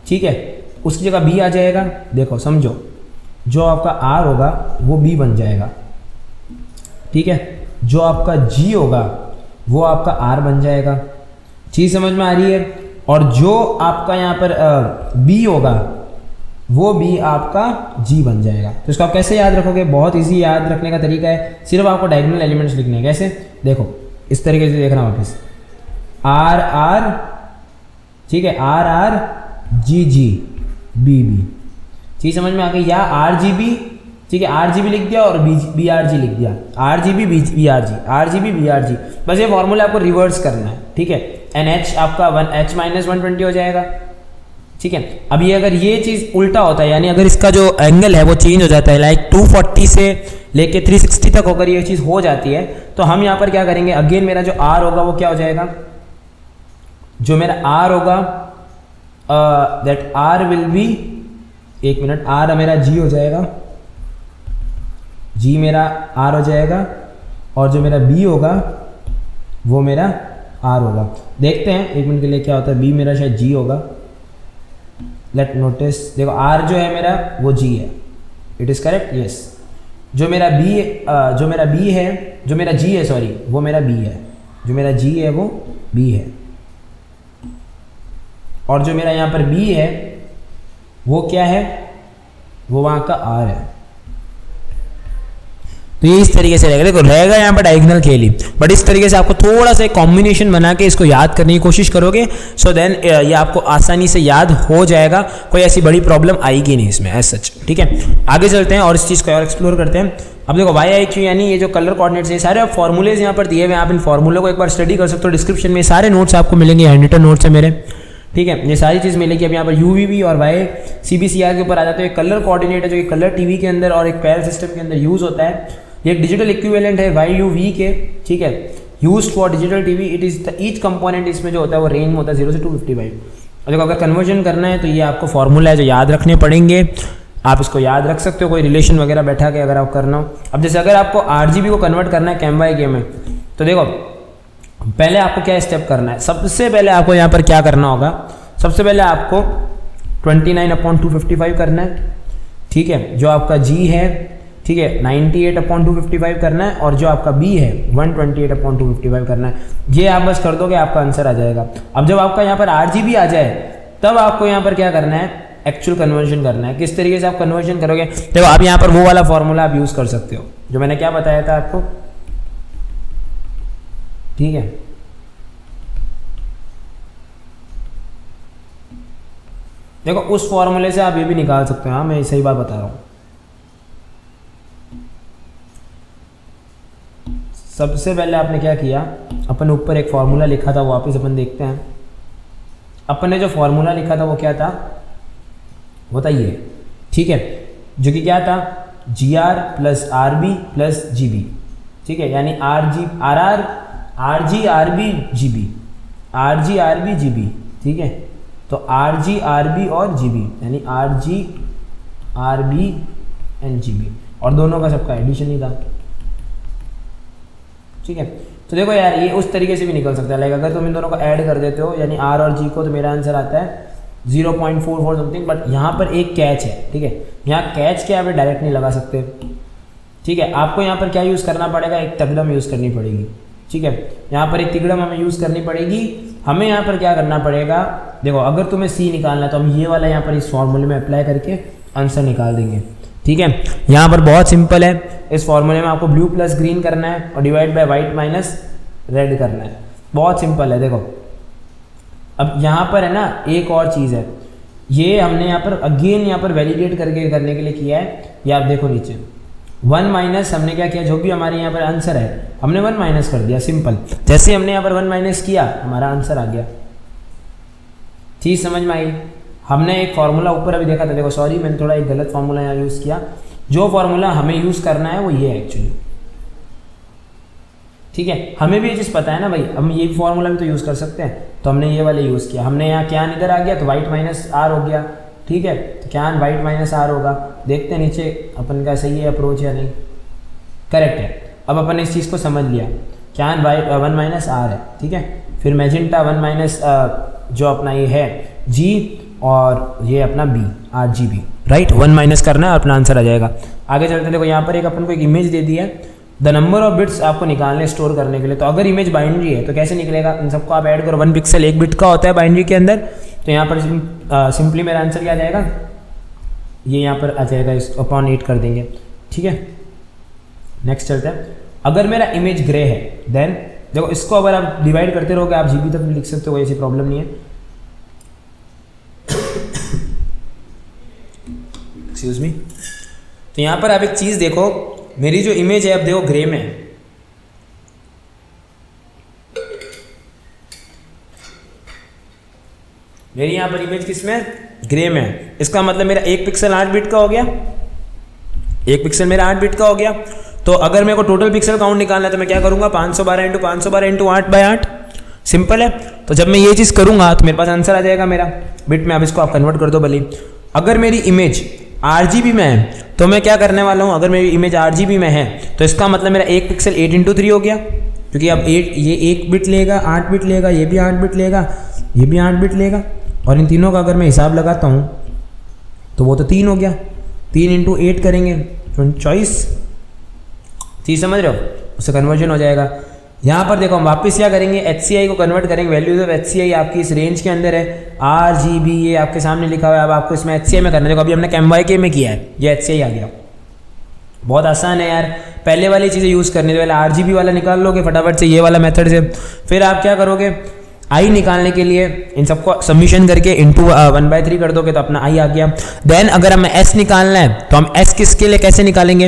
ठीक है, उसकी जगह B आ जाएगा। देखो समझो, जो आपका R होगा वो B बन जाएगा, ठीक है, जो आपका G होगा वो आपका R बन जाएगा। चीज़ समझ में आ रही है? और जो आपका यहाँ पर B होगा वो B आपका G बन जाएगा। तो इसको आप कैसे याद रखोगे? बहुत इजी याद रखने का तरीका है, सिर्फ आपको डायगोनल एलिमेंट्स लिखने हैं। कैसे? देखो इस तरीके से देखना वापस, R R, ठीक है, R R G G B B, चीज समझ में आ गई? या RGB, ठीक है, RGB लिख दिया और BRG लिख दिया, RGB BRG, RGB BRG, बस ये फॉर्मूला आपको रिवर्स करना है, ठीक है। एंड H आपका H माइनस 120 हो जाएगा, ठीक है। अब ये अगर ये चीज उल्टा होता है, यानी अगर इसका जो एंगल है वो चेंज हो जाता है, लाइक 240 से लेके 360 तक होकर ये चीज हो जाती है, तो हम यहाँ पर क्या करेंगे, अगेन मेरा जो R होगा वो क्या हो जाएगा, जो मेरा R होगा दैट R विल बी, एक मिनट, R मेरा G हो जाएगा, G मेरा R हो जाएगा, और जो मेरा B होगा वो मेरा R होगा। देखते हैं एक मिनट के लिए क्या होता है, B मेरा शायद G होगा, लेट नोटिस, देखो R जो है मेरा वो G है, इट इज करेक्ट, यस। जो मेरा B है, जो मेरा G है, सॉरी, वो मेरा B है, जो मेरा G है वो B है, और जो मेरा यहाँ पर B है वो क्या है, वो वहां का R है। तो ये इस तरीके से रहेगा, देखो रहेगा यहाँ पर डायगोनल खेली, बट इस तरीके से आपको थोड़ा सा एक कॉम्बिनेशन बना के इसको याद करने की कोशिश करोगे, सो देन ये आपको आसानी से याद हो जाएगा, कोई ऐसी बड़ी प्रॉब्लम आएगी नहीं इसमें एज सच, ठीक है। आगे चलते हैं और इस चीज़ को और एक्सप्लोर करते हैं। अब देखो YIQ यानी ये जो कलर कोऑर्डिनेट्स है, सारे फॉर्मूलेज यहाँ पर दिए हुए हैं, आप इन फॉर्मूले को एक बार स्टडी कर सकते हो। डिस्क्रिप्शन में सारे नोट्स आपको मिलेंगे, हैंड रिटन नोट्स है मेरे, ठीक है, ये सारी चीज़ मिलेगी। अब यहाँ पर UVB और YCBCR के ऊपर आ जाते हैं। कलर कोऑर्डिनेट है जो कि कलर टीवी के अंदर और एक पैर सिस्टम के अंदर यूज़ होता है। ये एक डिजिटल इक्विवेलेंट है YUV के, ठीक है, used for digital TV. It is each component इसमें जो होता है वो रेंज में होता है 0 से 255। और देखो अगर कन्वर्जन करना है तो ये आपको फॉर्मूला है जो याद रखने पड़ेंगे, आप इसको याद रख सकते हो, कोई रिलेशन वगैरह बैठा के अगर आप करना हो। अब जैसे अगर आपको RGB को कन्वर्ट करना है CAM/CAM में, तो देखो पहले आपको क्या स्टेप करना है, सबसे पहले आपको यहाँ पर क्या करना होगा, सबसे पहले आपको 29/255 करना है, ठीक है, जो आपका G है, ठीक है, 98/255 करना है, और जो आपका B है 128/255 करना है। ये आप बस कर दोगे आपका आंसर आ जाएगा। अब जब आपका यहाँ पर RGB आ जाए तब आपको यहाँ पर क्या करना है, एक्चुअल कन्वर्जन करना है। किस तरीके से आप कन्वर्जन करोगे, देखो आप यहाँ पर वो वाला फॉर्मूला आप यूज कर सकते हो जो मैंने क्या बताया था आपको, ठीक है। देखो उस फॉर्मूले से आप ये भी निकाल सकते हो, हाँ मैं सही बात बता रहा हूँ। सबसे पहले आपने क्या किया, अपन ऊपर एक फॉर्मूला लिखा था, वापस अपन देखते हैं। अपन ने जो फॉर्मूला लिखा था वो क्या था, वो था ये, ठीक है। जो कि क्या था G R plus R B plus G B, ठीक है, यानी R G R R R G R B G B, R G R B G B, ठीक है। तो आर जी आर बी और जी बी, यानी R G R B and G B, और दोनों का सबका एडिशन ही था, ठीक है। तो देखो यार ये उस तरीके से भी निकल सकता है, लाइक अगर तुम इन दोनों को ऐड कर देते हो यानी आर और जी को, तो मेरा आंसर आता है 0.44 समथिंग। बट यहाँ पर एक कैच है, ठीक है, यहाँ कैच क्या है, डायरेक्ट नहीं लगा सकते, ठीक है। आपको यहाँ पर क्या यूज़ करना पड़ेगा, एक तगड़म यूज़ करनी पड़ेगी, ठीक है। यहाँ पर एक तिगड़म हमें यूज़ करनी पड़ेगी। हमें यहाँ पर क्या करना पड़ेगा, देखो अगर तुम्हें सी निकालना है तो हम ये वाला यहाँ पर इस फॉर्मूले में अप्लाई करके आंसर निकाल देंगे, ठीक है। यहाँ पर बहुत सिंपल है, इस फॉर्मूले में आपको ब्लू प्लस ग्रीन करना है और divide by white minus red करना है, बहुत सिंपल है। देखो अब यहाँ पर है ना एक और चीज़ है, ये हमने यहाँ पर अगेन यहाँ पर वैलिडेट करके करने के लिए किया है। ये आप देखो नीचे 1 माइनस हमने क्या किया, जो भी हमारे यहाँ पर आंसर है हमने 1 माइनस कर दिया, सिंपल। जैसे हमने यहाँ पर 1 माइनस किया हमारा आंसर आ गया, चीज़ समझ में आई। हमने एक फार्मूला ऊपर अभी देखा था, देखो सॉरी मैंने थोड़ा एक गलत फार्मूला यहाँ यूज़ किया, जो फार्मूला हमें यूज़ करना है वो ये है एक्चुअली, ठीक है। हमें भी ये चीज़ पता है ना भाई, हम ये फार्मूला भी तो यूज़ कर सकते हैं, तो हमने ये वाले यूज़ किया। हमने यहाँ क्या इधर आ गया तो वाइट माइनस आर हो गया, ठीक है। तो क्या वाइट माइनस आर होगा, देखते हैं नीचे अपन का सही है अप्रोच या नहीं, करेक्ट है। अब अपन इस चीज़ को समझ लिया, क्या वाइट 1 माइनस आर है, ठीक है। फिर मैजेंटा 1 माइनस जो अपना ये है जी, और ये अपना B R G B, right. 1 minus करना है अपना आंसर आ जाएगा। आगे चलते हैं, देखो यहाँ पर एक अपन को एक इमेज दे दी है, द नंबर ऑफ बिट्स आपको निकालने स्टोर करने के लिए। तो अगर इमेज बाइनरी है तो कैसे निकलेगा, इन सबको आप ऐड करो, 1 पिक्सल 1 बिट का होता है बाइनरी के अंदर। तो यहाँ पर सिंपली मेरा आंसर क्या आ जाएगा, ये यहाँ पर आ जाएगा, इस अपॉन 8 कर देंगे, ठीक है। नेक्स्ट चलते हैं, अगर मेरा इमेज ग्रे है देन देखो इसको अगर आप डिवाइड करते रहोगे आप जीबी तक भी लिख सकते हो, कोई ऐसी प्रॉब्लम नहीं है। Excuse me. तो यहाँ पर आप एक चीज़ देखो, मेरी जो इमेज है अब देखो ग्रे में है, मेरी यहाँ पर इमेज किस में, ग्रे में है। इसका मतलब मेरा 1 पिक्सल 8 बिट का हो गया, 1 पिक्सल मेरा 8 बिट का हो गया। तो अगर मेरे को टोटल पिक्सल काउंट निकालना है तो मैं क्या करूँगा, 512 इंटू 512 इंटू 8/8, सिंपल है। तो जब मैं ये चीज़ करूँगा तो मेरे पास आंसर आ जाएगा मेरा बिट में। अब इसको आप कन्वर्ट कर दो भले। अगर मेरी इमेज RGB में है तो मैं क्या करने वाला हूँ, अगर मेरी इमेज RGB में है तो इसका मतलब मेरा 1 पिक्सल 8 इंटू 3 हो गया, क्योंकि अब 8 ये 1 बिट लेगा, 8 बिट लेगा, ये भी 8 बिट लेगा, ये भी 8 बिट लेगा, और इन तीनों का अगर मैं हिसाब लगाता हूँ तो वो तो 3 हो गया। 3 इंटू 8 करेंगे 24, चीज़ समझ रहे हो, उससे कन्वर्जन हो जाएगा। यहाँ पर देखो हम वापस क्या करेंगे, HCI को कन्वर्ट करेंगे। वैल्यूज ऑफ HCI आपकी इस रेंज के अंदर है, RGB ये आपके सामने लिखा हुआ है। अब आपको इसमें HCI में करना है। देखो अभी हमने CMYK में किया है, ये HCI आ गया। बहुत आसान है यार, पहले वाली चीज़ें यूज़ करनी है। पहले RGB वाला निकाल लोगे फटाफट से ये वाला मेथड से, फिर आप क्या करोगे, आई निकालने के लिए इन सबको सबमिशन करके इंटू 1/3 कर दोगे तो अपना आई आ गया। देन अगर हमें एस निकालना है तो हम एस किसके लिए कैसे निकालेंगे,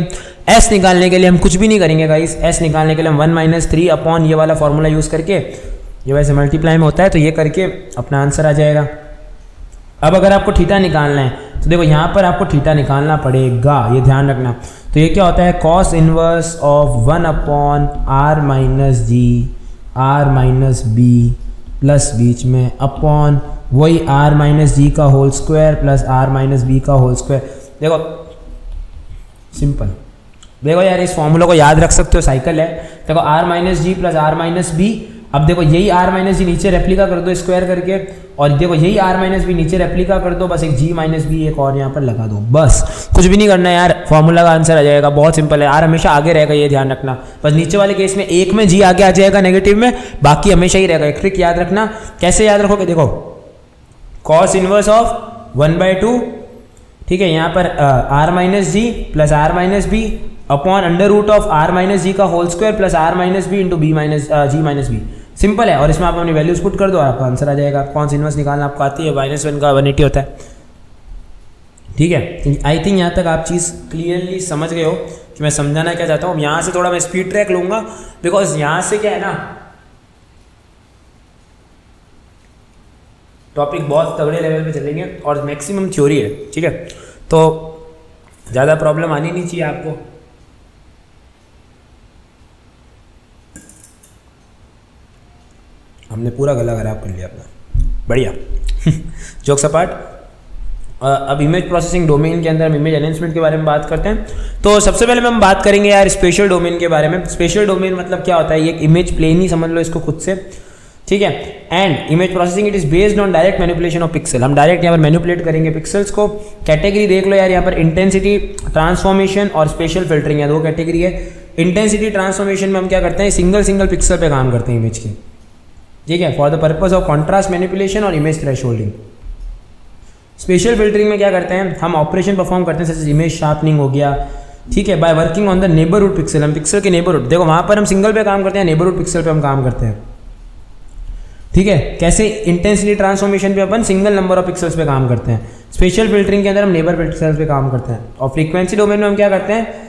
एस निकालने के लिए हम कुछ भी नहीं करेंगे गाइस। एस निकालने के लिए हम 1 - 3 अपॉन ये वाला फॉर्मूला यूज़ करके, ये वैसे मल्टीप्लाई में होता है तो ये करके अपना आंसर आ जाएगा। अब अगर आपको थीटा निकालना है तो देखो यहाँ पर आपको थीटा निकालना पड़ेगा, ये ध्यान रखना। तो ये क्या होता है, cos inverse of 1 upon R - G R - B plus बीच में अपॉन वही R - G का whole square plus R - B का होल स्क्वायर। देखो सिंपल, देखो यार इस फॉर्मूला को याद रख सकते हो, साइकिल है। देखो R - G plus R - B, अब देखो यही R - G नीचे रेप्लिका कर दो स्क्वायर करके, और देखो यही R - B नीचे रेप्लिका कर दो, बस एक G - B एक और यहाँ पर लगा दो, बस कुछ भी नहीं करना है यार, फॉर्मूला का आंसर आ जाएगा। बहुत सिंपल है, R हमेशा आगे रहेगा, ये ध्यान रखना। बस नीचे वाले केस में एक में G आगे आ जाएगा नेगेटिव में, बाकी हमेशा ही रहेगा। एक ट्रिक याद रखना, कैसे याद रखोगे, देखो कॉस इनवर्स ऑफ 1/2, ठीक है, यहाँ पर R - G plus R - B upon under root of R - G का whole square plus R - B into G - B। Simple है, और इसमें आप अपनी वैल्यूज पुट कर दो, आपका आंसर आ जाएगा। कौन सी इनवर्स निकालना आपको आती है, -1 का 180 होता है, ठीक है। आई थिंक यहाँ तक आप चीज़ क्लियरली समझ गए हो कि मैं समझाना क्या चाहता हूँ। यहाँ से थोड़ा मैं स्पीड ट्रैक लूँगा, बिकॉज यहाँ से क्या है ना, टॉपिक बहुत तगड़े लेवल पे चलेंगे और मैक्सिमम थ्योरी है, ठीक है। तो ज़्यादा प्रॉब्लम आनी नहीं चाहिए आपको। हमने पूरा गला खराब कर लिया अपना, बढ़िया। जोक्स अपार्ट, अब इमेज प्रोसेसिंग डोमेन के अंदर हम इमेज एनहेंसमेंट के बारे में बात करते हैं। तो सबसे पहले हम बात करेंगे यार स्पेशल डोमेन के बारे में। स्पेशल डोमेन मतलब क्या होता है, ये एक इमेज प्लेन ही समझ लो इसको खुद से, ठीक है। And image processing it is based on direct manipulation of pixel, हम डायरेक्ट यहाँ पर मैनिपुलेट करेंगे पिक्सल्स को। कैटेगरी देख लो यार, यहाँ पर इंटेंसिटी ट्रांसफॉर्मेशन और स्पेशल फिल्टरिंग है, दो कैटेगरी है। इंटेंसिटी ट्रांसफॉर्मेशन में हम क्या करते हैं, सिंगल सिंगल पिक्सल पे काम करते हैं इमेज की, ठीक है, for the purpose of contrast manipulation और इमेज थ्रेशोल्डिंग। स्पेशल फिल्टरिंग में क्या करते हैं, हम ऑपरेशन परफॉर्म करते हैं, जैसे इमेज शार्पनिंग हो गया, ठीक है, by working on the neighbourhood pixel, हम पिक्सल के नेबरहुड, देखो वहाँ पर हम सिंगल पे काम करते हैं, नेबरहुड पिक्सल पे हम काम करते हैं, ठीक है। कैसे, इंटेंसिटी ट्रांसफॉर्मेशन पे अपन सिंगल नंबर ऑफ पिक्सल्स पे काम करते हैं, स्पेशल फिल्टरिंग के अंदर हम नेबर पिक्सल्स पे काम करते हैं। और फ्रीक्वेंसी डोमेन में हम क्या करते हैं,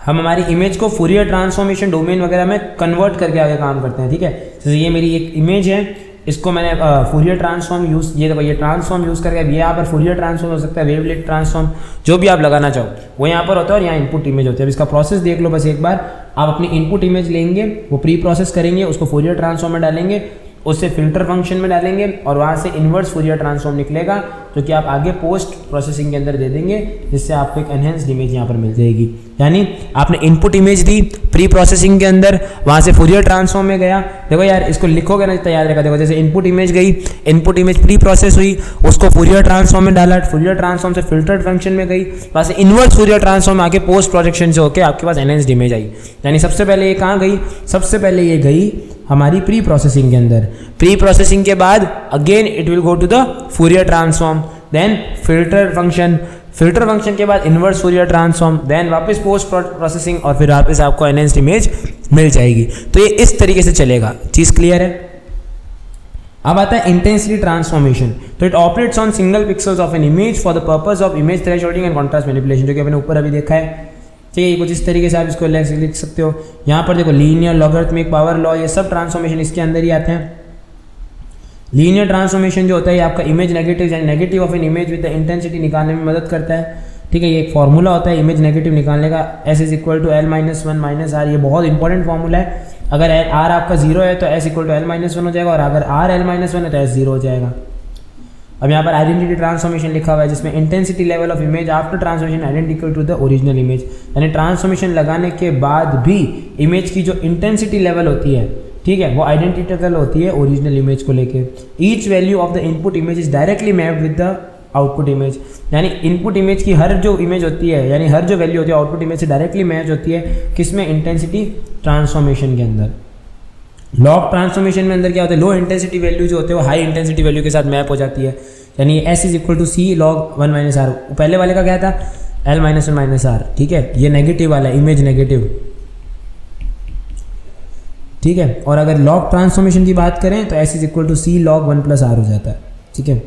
हम हमारी इमेज को फूरियर ट्रांसफॉर्मेशन डोमेन वगैरह में कन्वर्ट करके आगे काम करते हैं, ठीक है। जैसे ये मेरी एक इमेज है, इसको मैंने फूरियर ट्रांसफॉर्म यूज़, ये देखो ये ट्रांसफॉर्म यूज़ करके, ये यहाँ पर फूरियर ट्रांसफॉर्म हो सकता है, वेवलेट ट्रांसफॉर्म, जो भी आप लगाना चाहो वो यहाँ पर होता है, और यहाँ इनपुट इमेज होती है। अब इसका प्रोसेस देख लो बस एक बार, आप अपनी इनपुट इमेज लेंगे, वो प्री प्रोसेस करेंगे, उसको फूरियर ट्रांसफॉर्म में डालेंगे, उससे फिल्टर फंक्शन में डालेंगे, और वहाँ से इन्वर्स फूरियर ट्रांसफॉर्म निकलेगा, जो कि आप आगे पोस्ट प्रोसेसिंग के अंदर दे देंगे, जिससे आपको एक एनहेंस्ड इमेज यहाँ पर मिल जाएगी। यानी आपने इनपुट इमेज दी प्री प्रोसेसिंग के अंदर, वहाँ से फूरियर ट्रांसफॉर्म में गया, देखो यार इसको लिखोगे ना तो याद रखा, देखो जैसे इनपुट इमेज गई, इनपुट इमेज प्री प्रोसेस हुई, उसको फूरियर ट्रांसफॉर्म में डाला, फूरियर ट्रांसफॉर्म से फिल्टर्ड फंक्शन में गई, वहाँ से इन्वर्स फूरियर ट्रांसफॉर्म आके पोस्ट प्रोजेक्शन से होकर आपके पास एनहेंस्ड इमेज आई। यानी सबसे पहले ये कहाँ गई, सबसे पहले ये गई हमारी प्री प्रोसेसिंग के अंदर, प्री प्रोसेसिंग के बाद again it will go to the Fourier transform, then filter function, filter function के बाद इन्वर्स फूरियर ट्रांसफॉर्म, देन वापस पोस्ट प्रोसेसिंग, और फिर वापस आपको एनहेंस्ड इमेज मिल जाएगी। तो ये इस तरीके से चलेगा, चीज़ क्लियर है। अब आता है इंटेंसिटी ट्रांसफॉर्मेशन, तो it operates on single pixels of an image for the purpose of image thresholding and contrast manipulation, जो कि आपने ऊपर अभी देखा है, ठीक है। कुछ इस तरीके से आप इसको लिख सकते हो। यहाँ पर देखो लीनियर, लॉगरिथमिक, पावर लॉ, ये सब ट्रांसफॉर्मेशन इसके अंदर ही आते हैं। लीनियर ट्रांसफॉर्मेशन जो होता है आपका इमेज नेगेटिव यानी negative of an image with the intensity निकालने में मदद करता है, ठीक है। ये एक फॉर्मूला होता है इमेज नेगेटिव निकालने का, S is equal to L-1 -R, ये बहुत इंपॉर्टेंट फॉर्मूला है। अगर R आपका 0 है तो S इक्वल टू L-1 हो जाएगा, और अगर R L-1 है तो S 0 हो जाएगा। अब यहाँ पर आइडेंटिटी ट्रांसफॉर्मेशन लिखा हुआ है, जिसमें intensity level of image after transformation identical to the original image, यानी ट्रांसफॉर्मेशन लगाने के बाद भी इमेज की जो इंटेंसिटी लेवल होती है, ठीक है, वो आइडेंटिकल होती है ओरिजिनल इमेज को लेके। Each value of the input image is directly mapped with the output image, यानी इनपुट इमेज की हर जो इमेज होती है, यानी हर जो वैल्यू होती है आउटपुट इमेज से डायरेक्टली मैच होती है, किसमें, इंटेंसिटी ट्रांसफॉर्मेशन के अंदर। लॉग ट्रांसफॉर्मेशन में अंदर क्या होता है, लो इंटेंसिटी वैल्यू जो होते हैं वो हाई इंटेंसिटी वैल्यू के साथ मैप हो जाती है, यानी S is equal to C log 1 - R। पहले वाले का क्या था, L-1 -R, ठीक है, ये नेगेटिव वाला इमेज नेगेटिव, ठीक है। और अगर लॉग ट्रांसफॉर्मेशन की बात करें तो S is equal to C log 1 + R हो जाता है, ठीक है।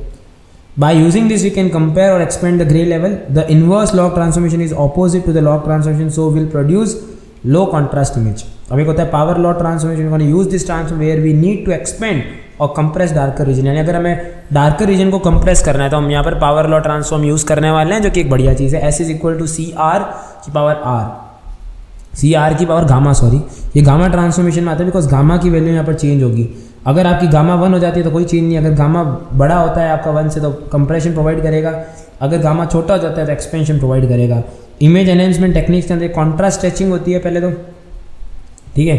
By using this we can compare और expand the grey level, the inverse log transformation is opposite to the log transformation, so will produce low contrast image. अब एक होता है power law transformation, gonna use this transform where we need to expand और कंप्रेस डार्कर रीजन, यानी अगर हमें डार्कर रीजन को कंप्रेस करना है तो हम यहाँ पर पावर लॉ ट्रांसफॉर्म यूज करने वाले हैं, जो कि एक बढ़िया चीज़ है। S is equal to CR की पावर R, CR की पावर गामा, सॉरी ये गामा ट्रांसफॉर्मेशन में आता है, बिकॉज गामा की वैल्यू यहाँ पर चेंज होगी। अगर आपकी गामा 1 हो जाती है तो कोई चेंज नहीं, अगर गामा बड़ा होता है आपका 1 से तो कंप्रेशन प्रोवाइड करेगा, अगर गामा छोटा हो जाता है तो एक्सपेंशन प्रोवाइड करेगा। इमेज एनहेंसमेंट टेक्निक्स के अंदर कॉन्ट्रास्ट स्ट्रेचिंग होती है पहले तो, ठीक है।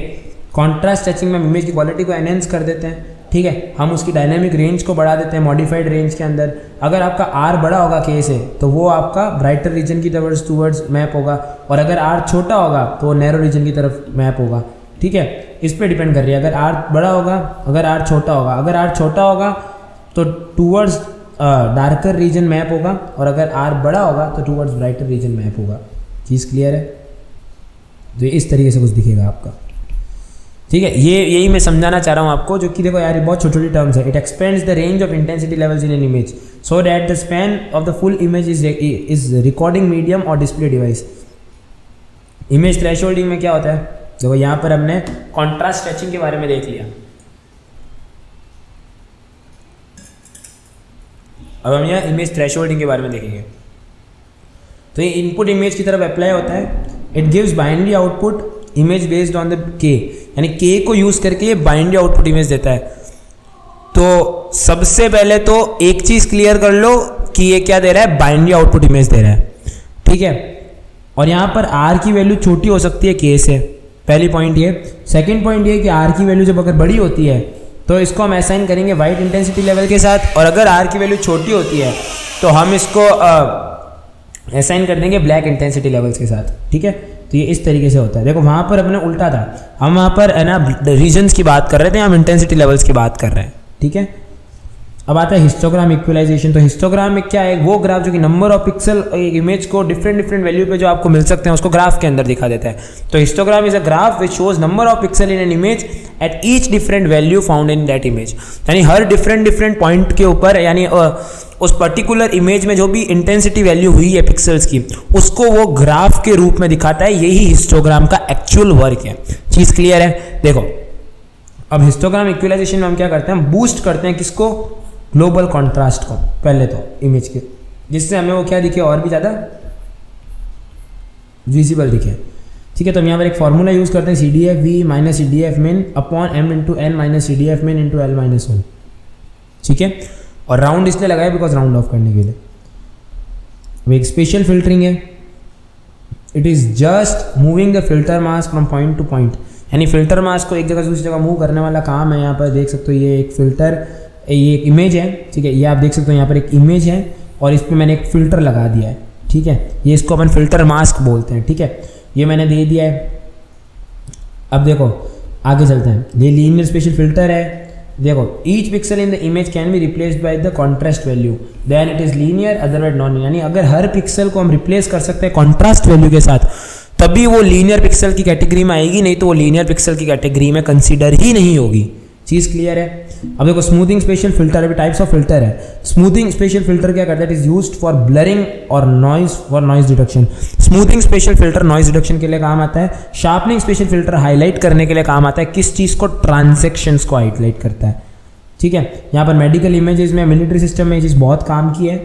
कॉन्ट्रास्ट स्ट्रेचिंग में हम इमेज की क्वालिटी को एनहेंस कर देते हैं, ठीक है, हम उसकी डायनेमिक रेंज को बढ़ा देते हैं मॉडिफाइड रेंज के अंदर। अगर आपका R बड़ा होगा K से तो वो आपका ब्राइटर रीजन की तरफ टूवर्ड्स मैप होगा, और अगर R छोटा होगा तो वो नैरो रीजन की तरफ मैप होगा, ठीक है। इस पर डिपेंड कर रही है, अगर R बड़ा होगा, अगर R छोटा होगा, अगर R छोटा होगा तो टूवर्ड्स डार्कर रीजन मैप होगा, और अगर R बड़ा होगा तो टूवर्ड्स ब्राइटर रीजन मैप होगा। चीज़ क्लियर है, तो इस तरीके से कुछ दिखेगा आपका, ठीक है। यही मैं समझाना चाह रहा हूँ आपको, जो कि देखो यार बहुत छोटी छोटी टर्म्स है। It expends the range of intensity levels in an image so that the span of the full image is recording medium और डिस्प्ले डिवाइस। इमेज थ्रेशोल्डिंग में क्या होता है, देखो यहाँ पर हमने कॉन्ट्रास्ट स्ट्रेचिंग के बारे में देख लिया, अब हम यहाँ इमेज थ्रेशोल्डिंग के बारे में देखेंगे। तो ये इनपुट इमेज की तरफ अप्लाई होता है। It gives binary output image based on the के, यानी के को यूज करके ये बाइनरी आउटपुट इमेज देता है। तो सबसे पहले तो एक चीज क्लियर कर लो कि ये क्या दे रहा है, बाइनरी आउटपुट इमेज दे रहा है, ठीक है। और यहाँ पर आर की वैल्यू छोटी हो सकती है के से, पहली पॉइंट ये। सेकंड पॉइंट ये कि आर की वैल्यू जब अगर बड़ी होती है तो इसको हम असाइन करेंगे वाइट इंटेंसिटी लेवल के साथ, और अगर आर की वैल्यू छोटी होती है तो हम इसको असाइन कर देंगे ब्लैक इंटेंसिटी लेवल्स के साथ, ठीक है। तो ये इस तरीके से होता है। देखो वहाँ पर अपने उल्टा था, हम वहाँ पर है ना रीजन्स की बात कर रहे थे, हम इंटेंसिटी लेवल्स की बात कर रहे हैं, ठीक है। अब आता है हिस्टोग्राम इक्वलाइजेशन। तो हिस्टोग्राम में क्या है, वो ग्राफ जो कि नंबर ऑफ पिक्सल एक इमेज को डिफरेंट वैल्यू पे जो आपको मिल सकते हैं उसको ग्राफ के अंदर दिखा देता है। तो histogram is a graph which shows number of pixel in an image at each different value found in that image, यानी हर डिफरेंट पॉइंट के ऊपर, यानी उस पर्टिकुलर इमेज में जो भी इंटेंसिटी वैल्यू हुई है पिक्सल्स की, उसको वो ग्राफ के रूप में दिखाता है। यही हिस्टोग्राम का एक्चुअल वर्क है। चीज क्लियर है? देखो अब हिस्टोग्राम इक्वलाइजेशन में हम क्या करते हैं, हम बूस्ट करते हैं किसको, ग्लोबल कॉन्ट्रास्ट को पहले तो इमेज के, जिससे हमें वो क्या दिखे, और भी ज़्यादा विजिबल दिखे, ठीक है। तो हम यहाँ पर एक फॉर्मूला यूज करते हैं, C D F V minus C D F min upon M into N minus C D F min into L minus one, ठीक है। और राउंड इसलिए लगाया बिकॉज राउंड ऑफ करने के लिए। अब एक स्पेशल फिल्टरिंग है, it is just moving the filter mask from point two point, यानी फिल्टर मास्क को एक जगह से दूसरी जगह मूव करने वाला काम है। यहाँ पर देख सकते हो ये एक फिल्टर, ये एक इमेज है, ठीक है। ये आप देख सकते हो यहाँ पर एक इमेज है और इस पर मैंने एक फिल्टर लगा दिया है, ठीक है। ये इसको अपन फिल्टर मास्क बोलते हैं, ठीक है। ये मैंने दे दिया है। अब देखो आगे चलते हैं, ये लीनियर स्पेशल फिल्टर है। देखो each pixel in the image can be replaced by the contrast value, then it is linear otherwise non linear, यानी अगर हर पिक्सल को हम रिप्लेस कर सकते हैं कॉन्ट्रास्ट वैल्यू के साथ तभी वो लीनियर पिक्सल की कैटेगरी में आएगी, नहीं तो वो लीनियर पिक्सल की कैटेगरी में कंसीडर ही नहीं होगी। चीज क्लियर है? अब देखो स्मूथिंग स्पेशल फिल्टर, अभी टाइप्स ऑफ फिल्टर है। स्मूथिंग स्पेशल फिल्टर क्या करता है, it is used for blurring और noise for noise deduction. Smoothing spatial filter noise deduction के लिए काम आता है। शार्पनिंग स्पेशल फिल्टर हाईलाइट करने के लिए काम आता है। किस चीज को, ट्रांजैक्शंस को हाईलाइट करता है, ठीक है। यहाँ पर मेडिकल इमेजेस में, मिलिट्री सिस्टम में ये चीज बहुत काम की है।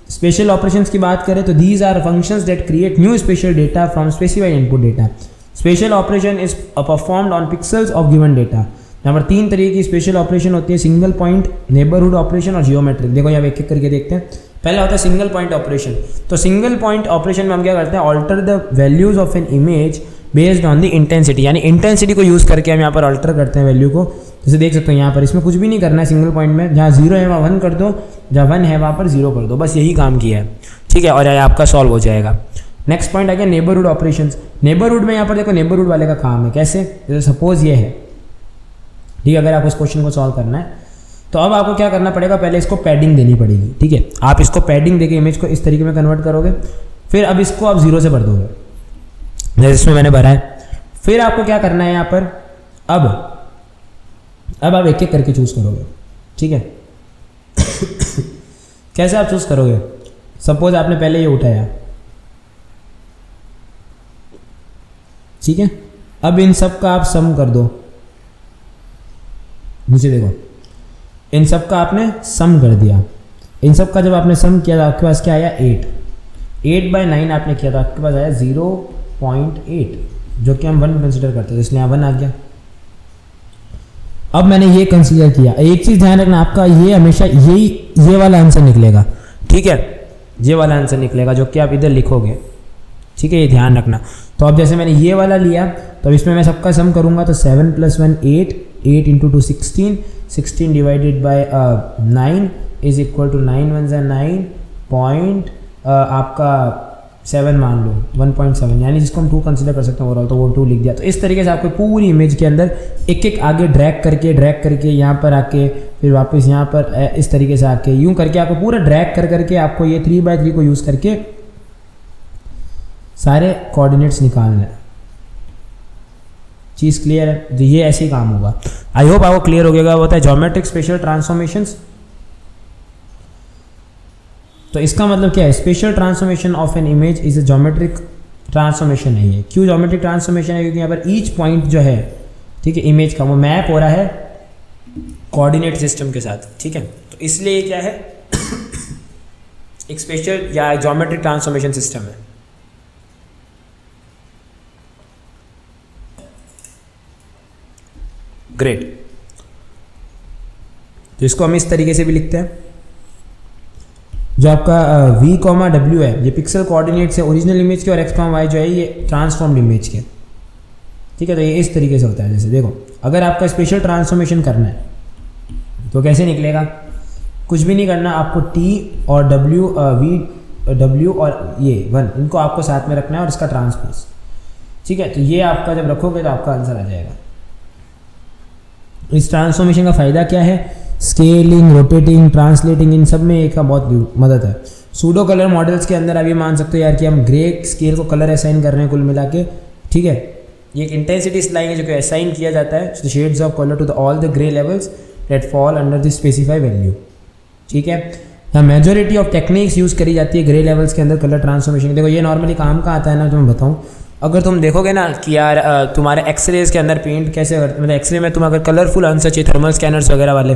स्पेशल ऑपरेशंस की बात करें तो these are functions that create new special data from specified input data. Special operation is performed on pixels of given data. यहाँ पर 3 तरीके की स्पेशल ऑपरेशन होती है, सिंगल पॉइंट, नेबरहुड ऑपरेशन और जियोमेट्रिक। देखो यहाँ एक एक करके देखते हैं। पहला होता है सिंगल पॉइंट ऑपरेशन। तो सिंगल पॉइंट ऑपरेशन में हम क्या करते हैं, alter the values of an image based on the intensity, यानी इंटेंसिटी को यूज करके हम यहाँ पर ऑल्टर करते हैं वैल्यू को। जैसे देख सकते हो यहाँ पर इसमें कुछ भी नहीं करना है सिंगल पॉइंट में, जहाँ 0 है वहाँ 1 कर दो, जहाँ 1 है वहाँ पर 0 कर दो, बस यही काम किया है, ठीक है। और ये आपका सॉल्व हो जाएगा। नेक्स्ट पॉइंट आ गया नेबरहुड ऑपरेशंस। नेबरहुड में यहाँ पर देखो नेबरहुड वाले का काम है कैसे, जैसे सपोज ये है, ठीक है। अगर आपको इस क्वेश्चन को सॉल्व करना है तो अब आपको क्या करना पड़ेगा, पहले इसको पैडिंग देनी पड़ेगी, ठीक है। आप इसको पैडिंग देके इमेज को इस तरीके में कन्वर्ट करोगे, फिर अब इसको आप 0 से भर दोगे जैसे इसमें मैंने भरा है। फिर आपको क्या करना है यहाँ पर, अब आप एक एक करके चूज करोगे, ठीक है। कैसे आप चूज करोगे, सपोज आपने पहले ये उठाया, ठीक है। अब इन सब का आप सम कर दो, नीचे देखो, इन सब का आपने सम कर दिया। इन सब का जब आपने सम किया तो आपके पास क्या आया, 8/9 आपने किया तो आपके पास आया 0.8, जो कि हम 1 कंसिडर करते हैं, इसलिए यहाँ 1 आ गया। अब मैंने ये कंसीडर किया, एक चीज ध्यान रखना, आपका ये हमेशा ये वाला आंसर निकलेगा, ठीक है। ये वाला आंसर निकलेगा जो कि आप इधर लिखोगे, ठीक है, ये ध्यान रखना। तो अब जैसे मैंने ये वाला लिया तो इसमें मैं सबका सम करूंगा तो 7 + 1 8, 8 × 2 16, 16 divided by 9 is equal to 9 1 × 9 point आपका 7 मान लो 1.7, यानी जिसको हम 2 कंसीडर कर सकते हैं ओवरऑल, तो वो 2 लिख दिया। तो इस तरीके से आपको पूरी इमेज के अंदर एक एक आगे ड्रैग करके यहाँ पर आके फिर वापस यहाँ पर इस तरीके से आके यूं करके आपको पूरा ड्रैग करके आपको ये 3/3 को यूज़ करके सारे कोऑर्डिनेट्स निकालना है। चीज़ क्लियर है? तो ये ऐसे ही काम होगा। आई होप आपको क्लियर हो गया। होता है ज्योमेट्रिक स्पेशल ट्रांसफॉर्मेशंस। तो इसका मतलब क्या है, special transformation of an image is a geometric transformation है। ये क्यों ज्योमेट्रिक ट्रांसफॉर्मेशन है, क्योंकि यहाँ पर ईच पॉइंट जो है, ठीक है, इमेज का वो मैप हो रहा है कोऑर्डिनेट सिस्टम के साथ, ठीक है। तो इसलिए क्या है एक स्पेशल या ज्योमेट्रिक ट्रांसफॉर्मेशन सिस्टम है। ग्रेट। तो इसको हम इस तरीके से भी लिखते हैं, जो आपका v, w है ये पिक्सल कोऑर्डिनेट्स है ओरिजिनल इमेज के, और x, y जो है ये ट्रांसफॉर्म्ड इमेज के। ठीक है, तो ये इस तरीके से होता है। जैसे देखो, अगर आपका स्पेशल ट्रांसफॉर्मेशन करना है तो कैसे निकलेगा, कुछ भी नहीं करना, आपको t और w और ये 1 इनको आपको साथ में रखना है और इसका ट्रांसपोज। ठीक है, तो ये आपका जब रखोगे तो आपका आंसर आ जाएगा। इस ट्रांसफॉर्मेशन का फ़ायदा क्या है, स्केलिंग, रोटेटिंग, ट्रांसलेटिंग, इन सब में एक का बहुत मदद है। सूडो कलर मॉडल्स के अंदर आप ये मान सकते हो यार कि हम ग्रे स्केल को कलर असाइन कर रहे हैं कुल मिला के। ठीक है, ये एक इंटेंसिटी स्लाइड है जो कि असाइन किया जाता है shades of colour to the all the grey levels that fall under the specify value. ठीक है, the majority of techniques use करी जाती है ग्रे लेवल्स के अंदर कलर ट्रांसफॉर्मेशन। देखो ये नॉर्मली काम का आता है ना, तो मैं बताऊँ, अगर तुम देखोगे ना कि यार तुम्हारे एक्सरेज के अंदर पेंट कैसे करते, मतलब एक्सरे में तुम अगर कलरफुल आंसर चाहिए थर्मल स्कैनर्स वगैरह वाले,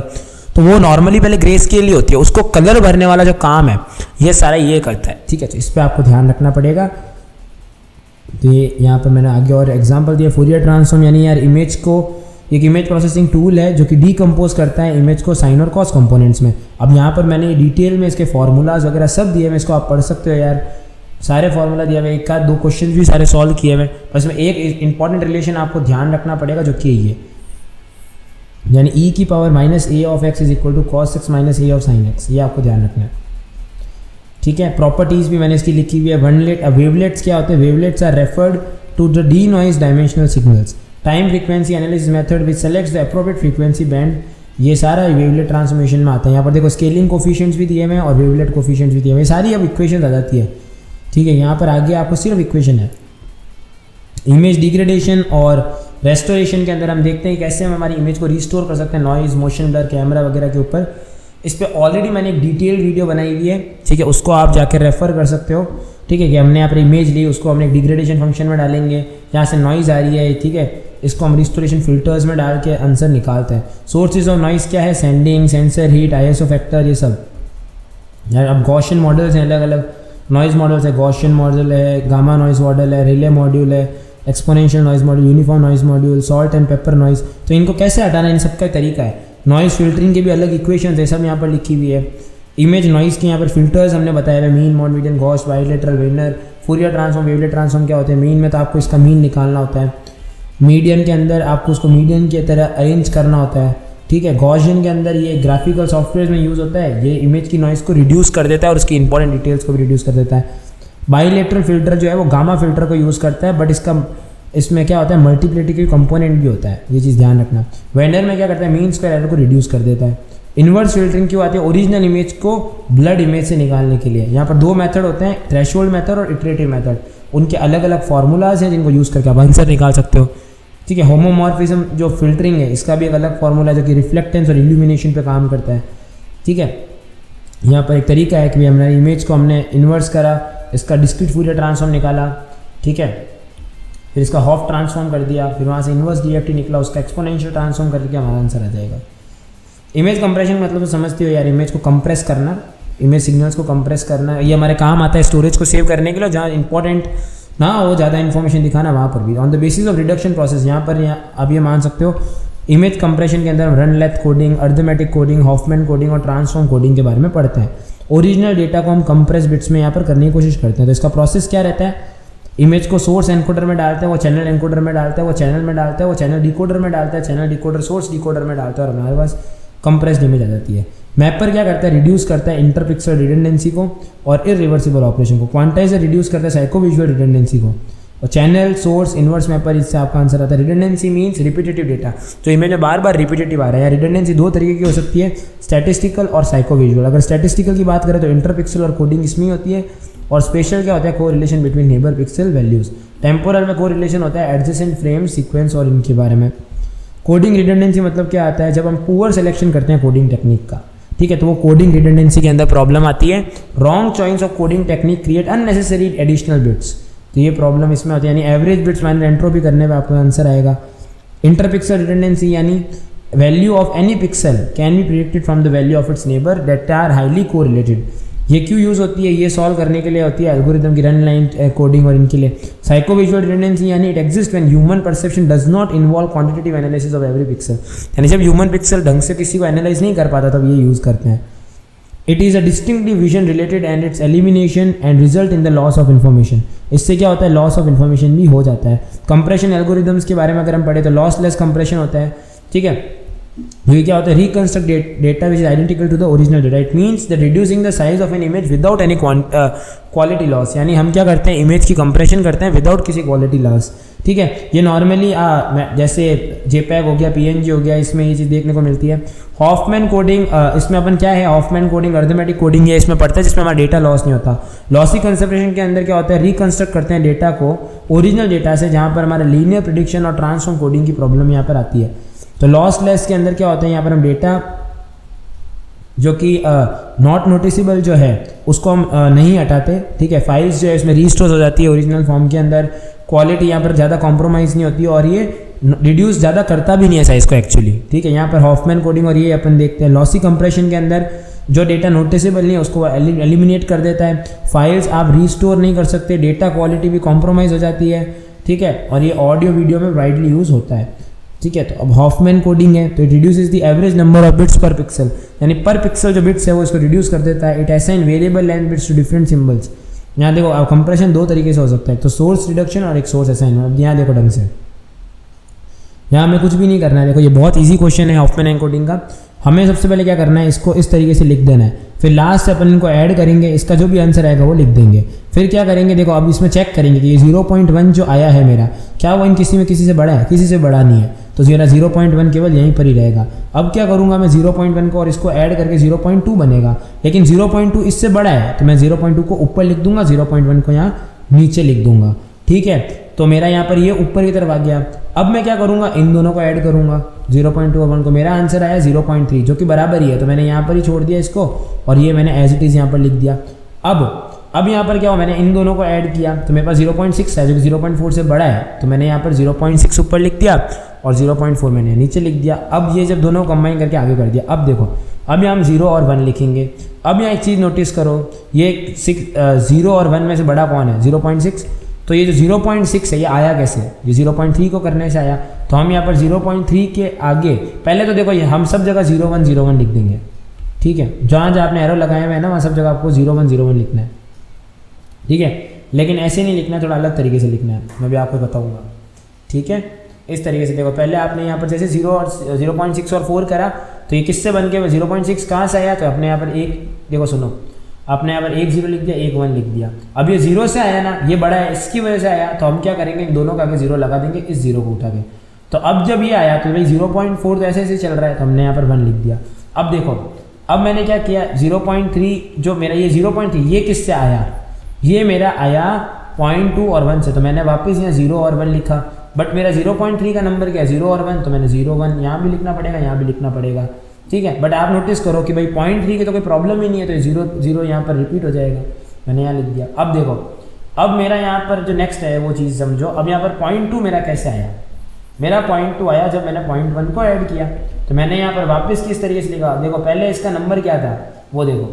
तो वो नॉर्मली पहले ग्रे स्केल ही होती है, उसको कलर भरने वाला जो काम है ये सारा ये करता है। ठीक है, तो इस पर आपको ध्यान रखना पड़ेगा। तो ये यहाँ पर मैंने आगे और एग्जांपल दिया, फोरियर ट्रांसफॉर्म यानी यार इमेज को, एक इमेज प्रोसेसिंग टूल है जो कि डीकम्पोज करता है इमेज को साइन और कॉस कंपोनेंट्स में। अब यहाँ पर मैंने डिटेल में इसके फार्मूलाज वगैरह सब दिए हुए, इसको आप पढ़ सकते हो यार, सारे फार्मूला दिया हुए, एक आध दो क्वेश्चन भी सारे सॉल्व किए हुए। पर इसमें एक इंपॉर्टेंट रिलेशन आपको ध्यान रखना पड़ेगा जो कि ये, यानी e की power minus a of x is equal to cos x minus a of sine x, ये आपको ध्यान रखना है। ठीक है, प्रॉपर्टीज भी मैंने इसकी लिखी हुई है। वेवलेट्स क्या होते हैं, wavelets are referred to the denoise dimensional signals, time frequency analysis method which selects the appropriate frequency band, ये सारा वेवलेट ट्रांसफॉर्मेशन में आता है। यहाँ पर देखो स्केलिंग कोफिशिएंट्स भी दिए हुए हैं और वेवलेट कोफिशिएंट्स भी दिए हुए हैं, सारी अब इक्वेशन आ जाती है। ठीक है, यहाँ पर आगे आपको सिर्फ इक्वेशन है। इमेज डिग्रेडेशन और रेस्टोरेशन के अंदर हम देखते हैं कैसे हम हमारी इमेज को रिस्टोर कर सकते हैं नॉइज, मोशन ब्लर, कैमरा वगैरह के ऊपर। इस पर ऑलरेडी मैंने एक डिटेल वीडियो बनाई हुई है। ठीक है, उसको आप जाकर रेफर कर सकते हो। ठीक है, कि हमने यहाँ पर इमेज ली, उसको हमने डिग्रेडेशन फंक्शन में डालेंगे, यहाँ से नॉइज़ आ रही है, ठीक है, इसको हम रिस्टोरेशन फिल्टर्स में डाल के आंसर निकालते हैं। सोर्सेज ऑफ नॉइज़ क्या है, sending, sensor, heat, ISO factor, ये सब। यार अब गॉसियन मॉडल्स हैं, अलग अलग नॉइज़ मॉडल्स है, गॉसियन मॉडल है, गामा नॉइज़ मॉडल है, रिले मॉड्यूल है, exponential noise module, uniform noise module, salt and paper noise. तो इनको कैसे हटाना, इन सबका तरीका है। नॉइज़ फिल्टरिंग के भी अलग इक्वेशंस है, सब यहाँ पर लिखी हुई है। इमेज नॉइज़ के यहाँ पर फिल्टर्स हमने बताया है, mean, mod, median, Gauss, bilateral, Vanern, Fourier transform, wavelet transform क्या होते हैं। मीन में तो आपको इसका मीन निकालना होता है, मीडियन के अंदर आपको उसको मीडियन की तरह अरेंज करना होता है। ठीक है, गॉसियन के अंदर ये ग्राफिकल सॉफ्टवेयर में यूज़ होता है, ये इमेज की नॉइज़ को रिड्यूस कर देता है और उसकी इंपॉर्टेंट डिटेल्स को भी रिड्यूस कर देता है। बाइलेटरल फिल्टर जो है वो गामा फिल्टर को यूज़ करता है, बट इसमें क्या होता है, मल्टीप्लिकेटिव कंपोनेंट भी होता है, ये चीज़ ध्यान रखना। वेंडर में क्या करता है, मीन स्क्वायर एरर को रिड्यूस कर देता है। इनवर्स फिल्टरिंग क्यों आती है, ओरिजिनल इमेज को ब्लड इमेज से निकालने के लिए। यहाँ पर दो मेथड होते हैं, थ्रेशोल्ड मेथड और इटरेटिव मेथड। उनके अलग अलग फार्मूलाज हैं जिनको यूज़ करके आप आंसर निकाल सकते हो। ठीक है, होमोमॉर्फिज्म जो फिल्टरिंग है, इसका भी एक अलग फार्मूला है जो कि रिफ्लेक्टेंस और इल्यूमिनेशन पे काम करता है। ठीक है, यहाँ पर एक तरीका है कि हमने इमेज को हमने इन्वर्स करा, इसका डिस्क्रीट फूरियर ट्रांसफॉर्म निकाला, ठीक है, फिर इसका हाफ ट्रांसफॉर्म कर दिया, फिर वहाँ से इन्वर्स डीएफटी निकला, उसका एक्सपोनेंशियल ट्रांसफॉर्म करके हमारा आंसर आ जाएगा। इमेज कंप्रेशन मतलब तो समझते हो यार, इमेज को कंप्रेस करना, इमेज सिग्नल्स को कंप्रेस करना, ये हमारे काम आता है स्टोरेज को सेव करने के लिए, जहाँ इंपॉर्टेंट ना हो ज़्यादा इन्फॉर्मेशन दिखाना वहाँ पर भी। On the basis of reduction process, यहाँ पर आप ये मान सकते हो इमेज कंप्रेशन के अंदर run length coding, arithmetic coding, Huffman coding और ट्रांसफॉर्म कोडिंग के बारे में पढ़ते हैं। ओरिजिनल डेटा को हम कंप्रेस बिट्स में यहाँ पर करने की कोशिश करते हैं। तो इसका प्रोसेस क्या रहता है, इमेज को सोर्स एनकोडर में डालते हैं, वो चैनल एनकोडर में डालता है, वो चैनल में डालता है, वो चैनल डिकोडर में डालता है, चैनल डिकोडर सोर्स डिकोडर में डालता है और हमारे पास कंप्रेस्ड इमेज आ जाती है। मैपर क्या करता है, रिड्यूस करता है इंटरपिक्सल रिडंडेंसी को और इरिवर्सिबल ऑपरेशन को। क्वांटाइजर रिड्यूस करता है साइको विजुअल रिडंडेंसी को। और चैनल, सोर्स, इन्वर्स मैपर, इससे आपका आंसर आता है। रिडंडेंसी मीन्स रिपीटेटिव डेटा, तो इमेज में बार बार रिपीटेटिव आ रहा है। रिडंडेंसी दो तरीके की हो सकती है, स्टैटिस्टिकल और साइको विजुअल। अगर स्टैटिस्टिकल की बात करें तो इंटरपिक्सल और कोडिंग इसमें होती है, और स्पेशल क्या होता है, को relation between neighbour pixel values. Temporal में को रिलेशन होता है एडजेसेंट फ्रेम, सीक्वेंस और इनके बारे में। कोडिंग रिडंडेंसी मतलब क्या आता है, जब हम पुअर सिलेक्शन करते हैं कोडिंग टेक्निक का, ठीक है, तो वो कोडिंग रिडंडेंसी के अंदर प्रॉब्लम आती है। Wrong choice of coding technique create unnecessary additional bits, तो ये प्रॉब्लम इसमें होती है, यानी एवरेज बिट्स माइनस एंट्रोपी करने पे आपका आंसर आएगा। इंटरपिक्सल रिडंडेंसी यानी value of any pixel can be predicted from the value of its neighbour that are highly correlated. ये क्यों यूज़ होती है, ये सॉल्व करने के लिए होती है एल्गोरिदम की रन लाइन कोडिंग और इनके लिए। साइको विजुअल रिडंडेंसी यानी it exist when human perception does not involve quantitative analysis of every pixel, यानी जब ह्यूमन पिक्सल ढंग से किसी को एनालाइज नहीं कर पाता तब ये यूज़ करते हैं। It is a distinctive vision related and it's elimination and result in the loss of information. इससे क्या होता है, लॉस ऑफ इन्फॉर्मेशन भी हो जाता है। कंप्रेशन एल्गोरिदम्स के बारे में अगर हम पढ़े तो लॉसलेस कंप्रेशन होता है, ठीक है। ये क्या होता है, reconstruct data which is identical to the original data. It means that reducing the size of an image without any quality loss, यानी हम क्या करते हैं, इमेज की कंप्रेशन करते हैं विदाउट किसी क्वालिटी लॉस, ठीक है। ये नॉर्मली जैसे जेपैग हो गया, पीएनजी हो गया, इसमें ये चीज़ देखने को मिलती है। हॉफमैन कोडिंग, इसमें अपन क्या है, हॉफमैन कोडिंग अर्थमेटिक कोडिंग है, इसमें पढ़ते हैं जिसमें हमारा डेटा लॉस नहीं होता। लॉसी कंसेप्शन के अंदर क्या होता है, रिकंस्ट्रक्ट करते हैं डेटा को ओरिजिनल डेटा से, जहाँ पर हमारा लीनियर प्रेडिक्शन और ट्रांसफॉर्म कोडिंग की प्रॉब्लम यहाँ पर आती है। तो लॉसलेस के अंदर क्या होता है, यहाँ पर हम डेटा जो कि नॉट नोटिसेबल जो है उसको हम नहीं हटाते, ठीक है। फाइल्स जो है इसमें रीस्टोर हो जाती है ओरिजिनल फॉर्म के अंदर। क्वालिटी यहाँ पर ज़्यादा कॉम्प्रोमाइज़ नहीं होती और ये रिड्यूस ज़्यादा करता भी नहीं है साइज़ को एक्चुअली, ठीक है। यहाँ पर हॉफमैन कोडिंग और ये अपन देखते हैं। लॉसी कंप्रेशन के अंदर जो डेटा नोटिसेबल नहीं है उसको एलिमिनेट कर देता है। फाइल्स आप रीस्टोर नहीं कर सकते, डेटा क्वालिटी भी कॉम्प्रोमाइज़ हो जाती है, ठीक है। और ये ऑडियो वीडियो में वाइडली यूज़ होता है, ठीक है। तो अब हॉफमैन कोडिंग है तो it reduces the average number of bits पर पिक्सल, यानी पर पिक्सल जो बिट्स है वो इसको रिड्यूस कर देता है। It assign variable length bits to different symbols. यहाँ देखो अब कंप्रेशन दो तरीके से हो सकता है, तो सोर्स रिडक्शन और एक सोर्स असाइनमेंट। अब यहाँ देखो ढंग से, यहाँ हमें कुछ भी नहीं करना है। देखो ये बहुत ईजी क्वेश्चन है हॉफमैन एन्कोडिंग का। हमें सबसे पहले क्या करना है, इसको इस तरीके से लिख देना है, फिर लास्ट से अपन इनको ऐड करेंगे, इसका जो भी आंसर आएगा वो लिख देंगे। फिर क्या करेंगे, देखो अब इसमें चेक करेंगे कि ये 0.1 जो आया है मेरा, क्या वो इन किसी से बड़ा है, किसी से बड़ा नहीं है, तो मेरा 0.1 केवल यहीं पर ही रहेगा। अब क्या करूँगा मैं 0.1 को और इसको ऐड करके 0.2 बनेगा, लेकिन 0.2 इससे बड़ा है तो मैं 0.2 को ऊपर लिख दूंगा, 0.1 को यहाँ नीचे लिख दूंगा, ठीक है। तो मेरा यहाँ पर ये ऊपर की तरफ आ गया। अब मैं क्या करूँगा, इन दोनों को ऐड करूँगा 0.2 और 1 को, मेरा आंसर आया 0.3 जो कि बराबर ही है, तो मैंने यहाँ पर ही छोड़ दिया इसको और ये मैंने एज इट इज़ यहाँ पर लिख दिया। अब यहाँ पर क्या हो, मैंने इन दोनों को ऐड किया तो मेरे पास 0.6 है जो कि 0.4 से बड़ा है, तो मैंने यहाँ पर 0.6 ऊपर लिख दिया और 0.4 मैंने नीचे लिख दिया। अब ये जब दोनों कंबाइन करके आगे कर दिया, अब देखो अब यहाँ हम 0 और 1 लिखेंगे। अब यहाँ एक चीज़ नोटिस करो, ये 0 और 1 में से बड़ा कौन है, 0.6। तो ये जो 0.6 है ये आया कैसे, ये 0.3 को करने से आया। तो हम यहाँ पर 0.3 के आगे पहले तो देखो ये हम सब जगह 0.1 लिख देंगे, ठीक है। जहाँ जहाँ आपने एरो लगाए हुए हैं ना वहाँ सब जगह आपको 0.1 लिखना है, ठीक है। लेकिन ऐसे नहीं लिखना है, थोड़ा अलग तरीके से लिखना है, मैं भी आपको बताऊँगा, ठीक है। इस तरीके से देखो, पहले आपने यहाँ पर जैसे 0.6 और 4 करा तो ये किससे बन के 0.6 कहाँ से आया, तो अपने यहाँ पर एक देखो सुनो, आपने यहाँ पर एक 0 लिख दिया, एक 1 लिख दिया। अब ये 0 से आया ना, ये बड़ा है इसकी वजह से आया, तो हम क्या करेंगे, इन दोनों का आगे 0 लगा देंगे, इस 0 को उठा के। तो अब जब ये आया तो भाई 0.4 तो ऐसे ऐसे चल रहा है, तो हमने यहाँ पर 1 लिख दिया। अब देखो अब मैंने क्या किया, 0.3 जो मेरा ये 0.3 ये किससे आया, ये मेरा आया 0.2 और 1 से, तो मैंने वापस यहाँ 0 और 1 लिखा। बट मेरा 0.3 का नंबर क्या है, 0 और 1, तो मैंने 0 1 यहाँ भी लिखना पड़ेगा, यहाँ भी लिखना पड़ेगा, ठीक है। बट आप नोटिस करो कि भाई 0.3 की तो कोई प्रॉब्लम ही नहीं है, तो 0 यहाँ पर रिपीट हो जाएगा, मैंने यहाँ लिख दिया। अब देखो अब मेरा यहाँ पर जो नेक्स्ट है वो चीज़ समझो। अब यहाँ पर 0.2 मेरा कैसे आया, मेरा 0.2 आया जब मैंने 0.1 को ऐड किया, तो मैंने यहाँ पर वापस किस तरीके से लिखा, देखो पहले इसका नंबर क्या था वो देखो।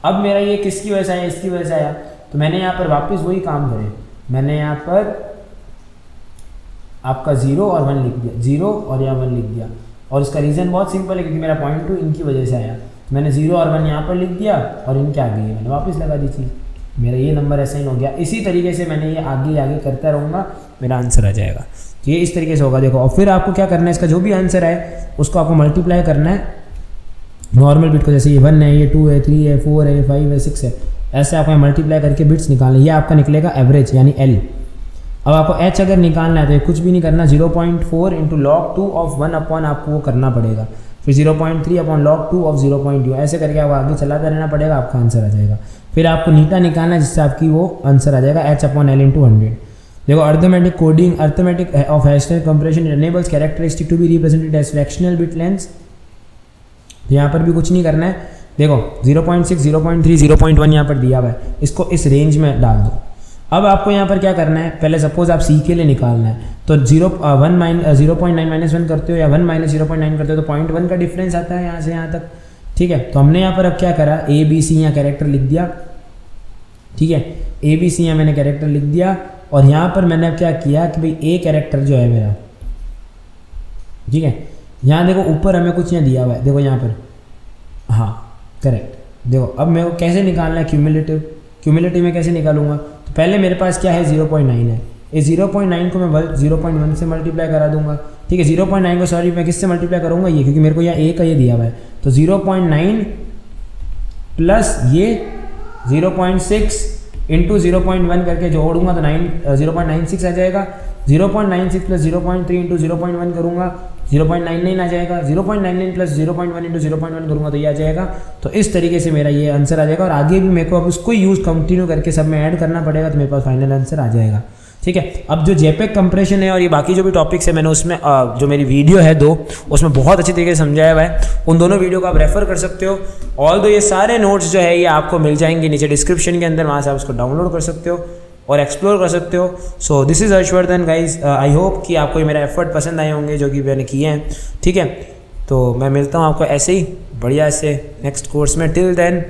अब मेरा ये किसकी वजह से आया, इसकी वजह से आया, तो मैंने यहाँ पर वापस वही काम करे, मैंने यहाँ पर आपका 0 और 1 लिख दिया, 0 और यहाँ 1 लिख दिया। और इसका रीज़न बहुत सिंपल है, क्योंकि मेरा 0.2 इनकी वजह से आया, मैंने 0 और 1 यहाँ पर लिख दिया और इनके आगे मैंने वापस लगा दी चीज़, मेरा ये नंबर असाइन हो गया। इसी तरीके से मैंने ये आगे आगे करता रहूँगा, मेरा आंसर आ जाएगा। तो ये इस तरीके से होगा। देखो और फिर आपको क्या करना है, इसका जो भी आंसर है उसको आपको मल्टीप्लाई करना है नॉर्मल बिट को, जैसे ये 1 है, ये 2 है, 3 है, 4 है, 5 है, 6 है, ऐसे आपको मल्टीप्लाई करके बिट्स निकालना। ये आपका निकलेगा एवरेज यानी L। अब आपको H अगर निकालना है तो कुछ भी नहीं करना, 0.4 इंटू log 2 ऑफ 1 अपॉन आपको वो करना पड़ेगा, फिर 0.3 अपॉन log 2 ऑफ 0.2, ऐसे करके आपको आगे चलाता रहना पड़ेगा, आपका आंसर आ जाएगा। फिर आपको नीटा निकालना है जिससे आपकी वो आंसर आ जाएगा H अपॉन L इंटू 100। देखो arithmetic coding, arithmetic of hashtag compression enables characteristic to be represented as fractional bit length. यहाँ पर भी कुछ नहीं करना है, देखो 0.6, 0.3, 0.1 यहाँ पर दिया हुआ है, इसको इस रेंज में डाल दो। अब आपको यहाँ पर क्या करना है, पहले सपोज आप C के लिए निकालना है, तो 0.9 -1 करते हो या 1 - 0.9 करते हो तो 0.1 का डिफरेंस आता है यहाँ से यहाँ तक, ठीक है। तो हमने यहाँ पर अब क्या करा, ए बी सी यहाँ कैरेक्टर लिख दिया, ठीक है, ए बी सी यहाँ मैंने कैरेक्टर लिख दिया। और यहाँ पर मैंने अब क्या किया कि भाई ए कैरेक्टर जो है मेरा, ठीक है, यहाँ देखो ऊपर हमें कुछ यहाँ दिया हुआ है, देखो यहाँ पर, हाँ करेक्ट। देखो अब मेरे को कैसे निकालना है क्यूमुलेटिव, क्यूमुलेटिव में कैसे निकालूंगा, तो पहले मेरे पास क्या है 0.9 है, इस 0.9 को मैं 0.1 से मल्टीप्लाई करा दूंगा, ठीक है। 0.9 को सॉरी मैं किससे मल्टीप्लाई करूँगा, ये, क्योंकि मेरे को यहाँ ए का ये दिया हुआ है, तो 0.9 प्लस ये 0.6 इंटू 0.1 करके जोड़ूंगा तो 0.96 आ जाएगा। 0.96 प्लस 0.3 इंटू 0.1 करूँगा 0.99 आ जाएगा। 0.99 प्लस 0.1 इंटू 0.1 करूँगा तो ये आ जाएगा। तो इस तरीके से मेरा ये आंसर आ जाएगा, और आगे भी मेरे को अब उसको यूज़ कंटिन्यू करके सब में ऐड करना पड़ेगा, तो मेरे पास फाइनल आंसर आ जाएगा, ठीक है। अब जो जेपेक कंप्रेशन है और ये बाकी जो भी टॉपिक्स है मैंने उसमें जो मेरी वीडियो है 2 उसमें बहुत अच्छी तरीके से समझाया हुआ है, उन दोनों वीडियो को आप रेफर कर सकते हो। ऑल दो ये सारे नोट्स जो है ये आपको मिल जाएंगे नीचे डिस्क्रिप्शन के अंदर, वहाँ से आप उसको डाउनलोड कर सकते हो और एक्सप्लोर कर सकते हो। So this is Harshvardhan guys, I hope कि आपको ये मेरा एफर्ट पसंद आए होंगे जो कि मैंने किए हैं, ठीक है। तो मैं मिलता हूँ आपको ऐसे ही बढ़िया से नेक्स्ट कोर्स में। Till then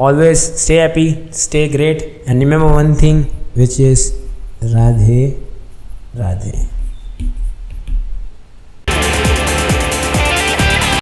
always stay happy, stay great and remember one thing which is Radhe Radhe.